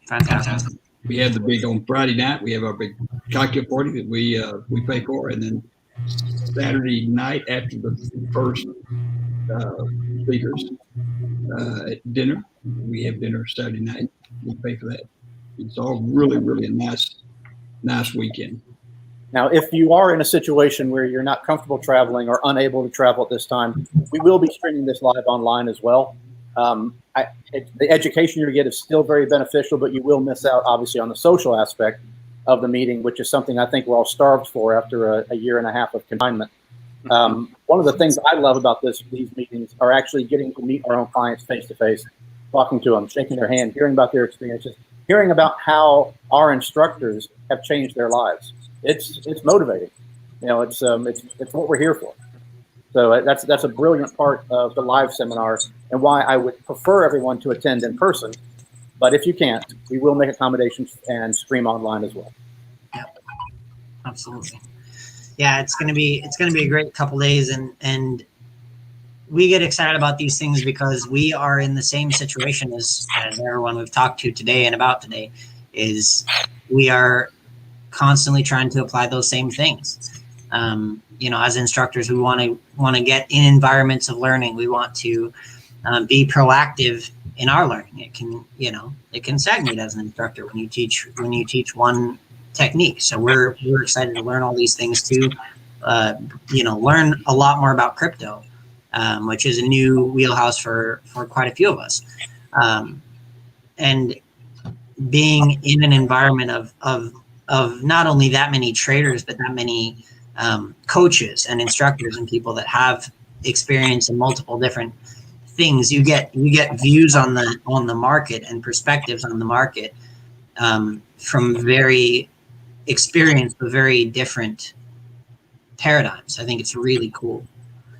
Fantastic. We have the big on Friday night. We have our big cocktail party that we pay for, and then Saturday night after the first speakers at dinner, we have dinner Saturday night. We pay for that. It's all really, really a nice weekend. Now, if you are in a situation where you're not comfortable traveling or unable to travel at this time, we will be streaming this live online as well. The education you get is still very beneficial, but you will miss out, obviously, on the social aspect of the meeting, which is something I think we're all starved for after a year and a half of confinement. One of the things I love about these meetings are actually getting to meet our own clients face-to-face, talking to them, shaking their hand, hearing about their experiences, hearing about how our instructors have changed their lives. It's motivating. It's what we're here for. So that's a brilliant part of the live seminar and why I would prefer everyone to attend in person. But if you can't, we will make accommodations and stream online as well. Yeah, absolutely. Yeah, it's gonna be a great couple days, and we get excited about these things because we are in the same situation as everyone we've talked to today and about today. Is we are constantly trying to apply those same things. As instructors, we want to get in environments of learning. We want to be proactive in our learning. It can stagnate as an instructor when you teach one technique. So we're excited to learn all these things too. Learn a lot more about crypto, which is a new wheelhouse for quite a few of us. And being in an environment of not only that many traders, but that many coaches and instructors and people that have experience in multiple different things, you get views on the market and perspectives on the market from very experienced but very different paradigms. I think it's really cool.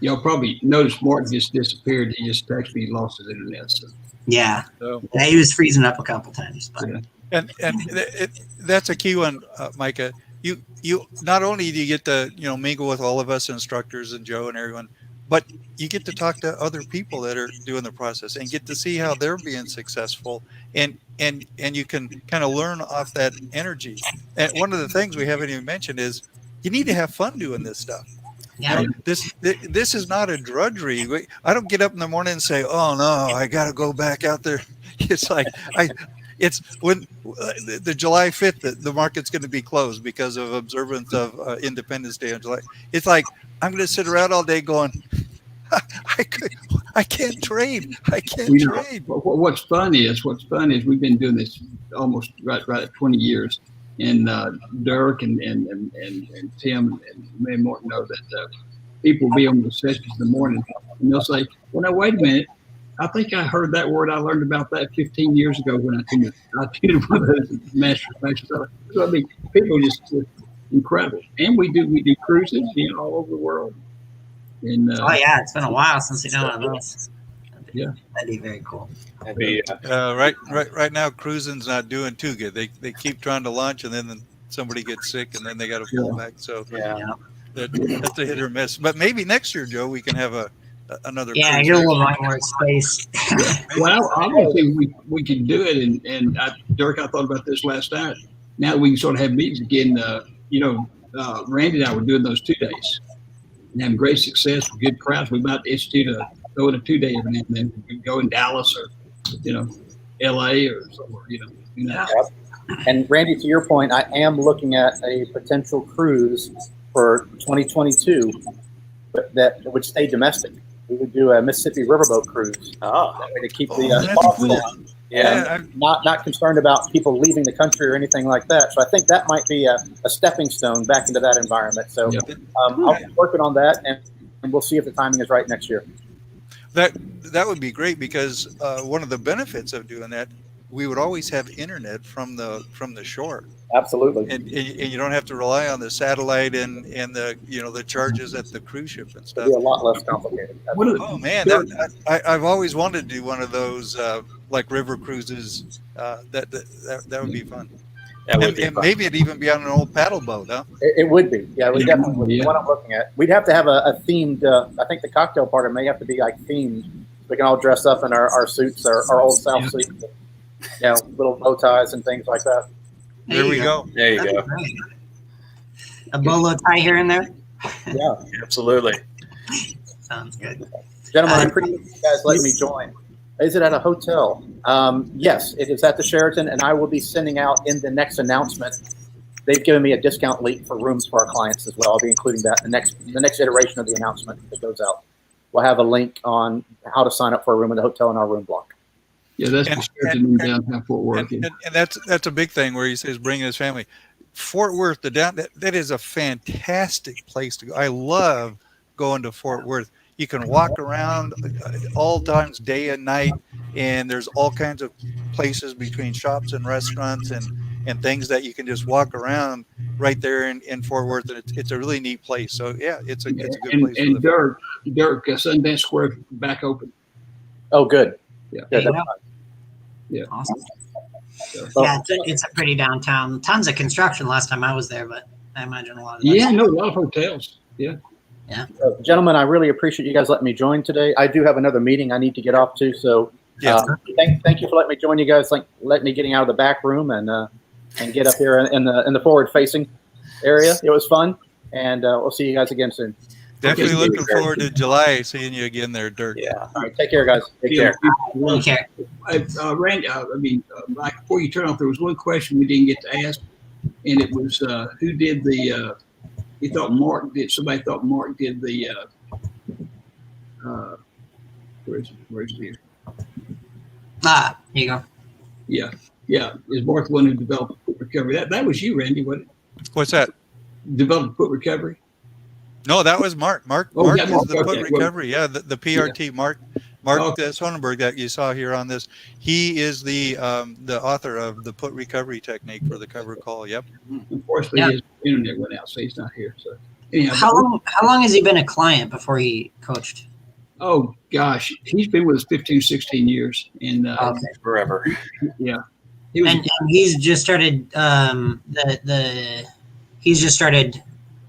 Y'all probably noticed Martin just disappeared. He just texted me he lost his internet. So. Yeah. So, Yeah, he was freezing up a couple times. But. Yeah. and that's a key one, Micah. You not only do you get to mingle with all of us instructors and Joe and everyone, but you get to talk to other people that are doing the process and get to see how they're being successful, and you can kind of learn off that energy. And one of the things we haven't even mentioned is you need to have fun doing this stuff. Yeah. This is not a drudgery. I don't get up in the morning and say, "Oh no, I got to go back out there." It's like it's when the July 5th, the market's going to be closed because of observance of Independence Day on July. It's like I'm going to sit around all day going, I can't trade. I can't trade. What's fun is we've been doing this almost right at 20 years. And Dirk and Tim and May Morton know that people will be on the sessions in the morning and they'll say, well, now, wait a minute. I think I heard that word. I learned about that 15 years ago when I attended one of those master classes. So, I mean, people are just incredible. And we do cruises, all over the world. And, it's been a while since we've done one of those. Yeah. That'd be very cool. That'd be, right now, cruising's not doing too good. They keep trying to launch, and then somebody gets sick, and then they got to pull back. So that's a hit or miss. But maybe next year, Joe, we can have another. Yeah, cruise you're a little more space. Well, I don't think we can do it. And Dirk, I thought about this last night. Now we can sort of have meetings again. Randy and I were doing those 2 days and having great success with good crowds. We might institute go in a 2-day every now and then. We go in Dallas or, LA or somewhere, Yeah. And Randy, to your point, I am looking at a potential cruise for 2022 that would stay domestic. We would do a Mississippi riverboat cruise. Oh, That way to keep that's costs cool. down. yeah. And not concerned about people leaving the country or anything like that. So I think that might be a stepping stone back into that environment. So I'll be working on that, and we'll see if the timing is right next year. That would be great because one of the benefits of doing that, we would always have internet from the shore, Absolutely. and you don't have to rely on the satellite and the the charges at the cruise ship and It'll stuff. be a lot less complicated. Oh man, I've always wanted to do one of those like river cruises. That would be fun. That would be And fun. maybe it'd even be on an old paddle boat, huh? It would be. Yeah, it would Yeah. definitely be. Yeah. What I'm looking at. We'd have to have a themed, I think the cocktail part may have to be like themed. We can all dress up in our suits, our old South suits, little bow ties and things like that. There we go. There you That'd go. be great. A bolo tie here and there. Yeah. Absolutely. Sounds good. Gentlemen, I appreciate you guys letting me join. Is it at a hotel? Yes, it is at the Sheraton, and I will be sending out in the next announcement. They've given me a discount link for rooms for our clients as well. I'll be including that in the next iteration of the announcement that goes out. We'll have a link on how to sign up for a room in the hotel in our room block. Yeah, that's the Sheraton in downtown Fort Worth. And that's a big thing where he says bringing his family. Fort Worth, that is a fantastic place to go. I love going to Fort Worth. You can walk around all times, day and night, and there's all kinds of places between shops and restaurants and things that you can just walk around right there in Fort Worth. And it's a really neat place. So yeah, it's a good place. And Dirk, Sundance Square back open. Oh, good. Yeah. Good. Awesome. So, Yeah, it's a pretty downtown. Tons of construction last time I was there, but I imagine a lot of Yeah, I know a lot of hotels. Yeah. Gentlemen, I really appreciate you guys letting me join today. I do have another meeting I need to get off to, so Yeah. thank you for letting me join you guys. Like letting me getting out of the back room and get up here in the forward facing area. It was fun, and we'll see you guys again soon. Definitely Okay. looking forward to July seeing you again there, Dirk. Yeah. All right, take care, guys. Take care. Take care. Randy, Mike, before you turn off, there was one question we didn't get to ask, and it was who did the? He thought Mark did. Somebody thought Mark did the. Where's it here? Here you go. Yeah. Is Mark the one who developed foot recovery? That was you, Randy. What What's that? developed foot recovery? No, that was Mark. Mark Oh, is Mark, the foot okay, well, recovery. Yeah, the PRT. Mark Sonnenberg that you saw here on this. He is the author of the foot recovery technique for the cover call. Yep. Unfortunately, his internet went out, so he's not here. So anyhow, How long has he been a client before he coached? oh gosh, he's been with us 15, 16 years, and Forever. yeah, he was. And he's just started he's just started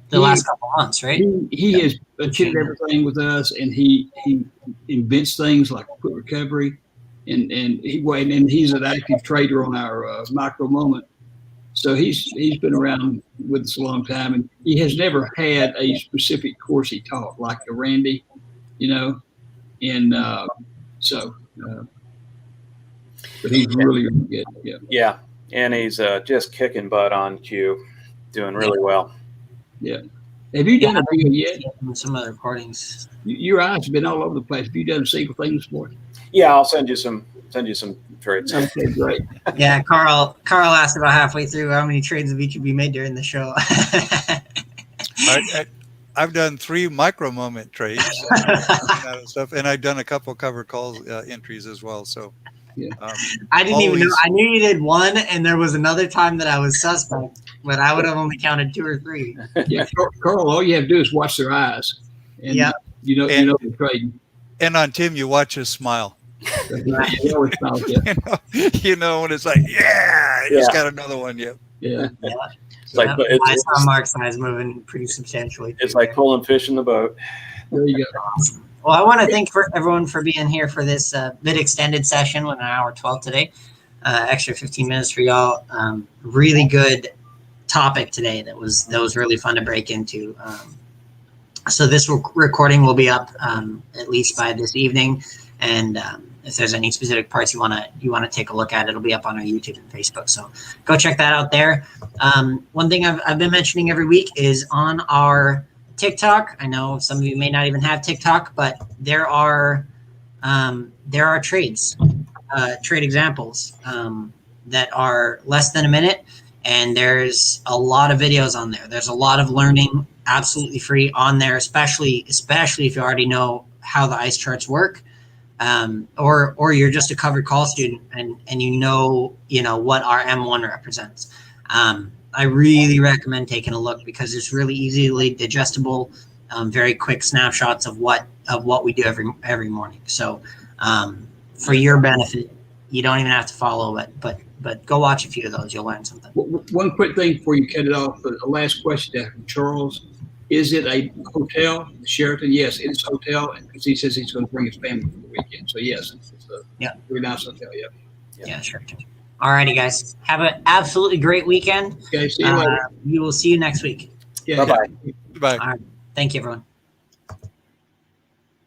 the last couple months, right? He has achieved everything with us, and he invents things like foot recovery, and he's an active trader on our micro moment. So he's been around with us a long time, and he has never had a specific course he taught like a Randy, and but he's really good. Yeah. Yeah. And he's just kicking butt on Q, doing really well. Yeah. Have you done a video yet? Some other recordings. Your eyes have been all over the place. Have you done a single thing this morning? Yeah, I'll send you some trades. Okay, great. Yeah, Carl asked about halfway through how many trades of each would be made during the show. I've done 3 micro moment trades stuff, and I've done a couple cover calls entries as well. So yeah. I didn't even know. I knew you did one, and there was another time that I was suspect, but I would have only counted 2 or 3. Yeah, Carl, all you have to do is watch their eyes, and you know they're trading. And on Tim, you watch his smile. He always smiles, yeah. You know when it's like, I just got another one. Yep. Yeah. It's like I saw Mark's eyes moving pretty substantially. It's like pulling fish in the boat. There you go. Awesome. Well, I want to thank everyone for being here for this bit extended session with an hour 12 today. Extra 15 minutes for y'all. Really good topic today. That was really fun to break into. So this recording will be up at least by this evening, and if there's any specific parts you want to take a look at, it'll be up on our YouTube and Facebook. So go check that out there. One thing I've been mentioning every week is on our TikTok. I know some of you may not even have TikTok, but there are trades, trade examples that are less than a minute, and there's a lot of videos on there. There's a lot of learning, absolutely free on there, especially if you already know how the ice charts work, or you're just a covered call student and you know what our M1 represents. I really recommend taking a look because it's really easily digestible, very quick snapshots of what we do every morning. So for your benefit, you don't even have to follow it, but go watch a few of those. You'll learn something. One quick thing before you cut it off. The last question from Charles. Is it a hotel, Sheraton? Yes, it's a hotel, because he says he's going to bring his family for the weekend. So yes, it's a very nice hotel. Yeah, sure. All righty, guys. Have an absolutely great weekend. Okay, see you later. We will see you next week. Yeah, Bye-bye. Bye. All right. Thank you, everyone.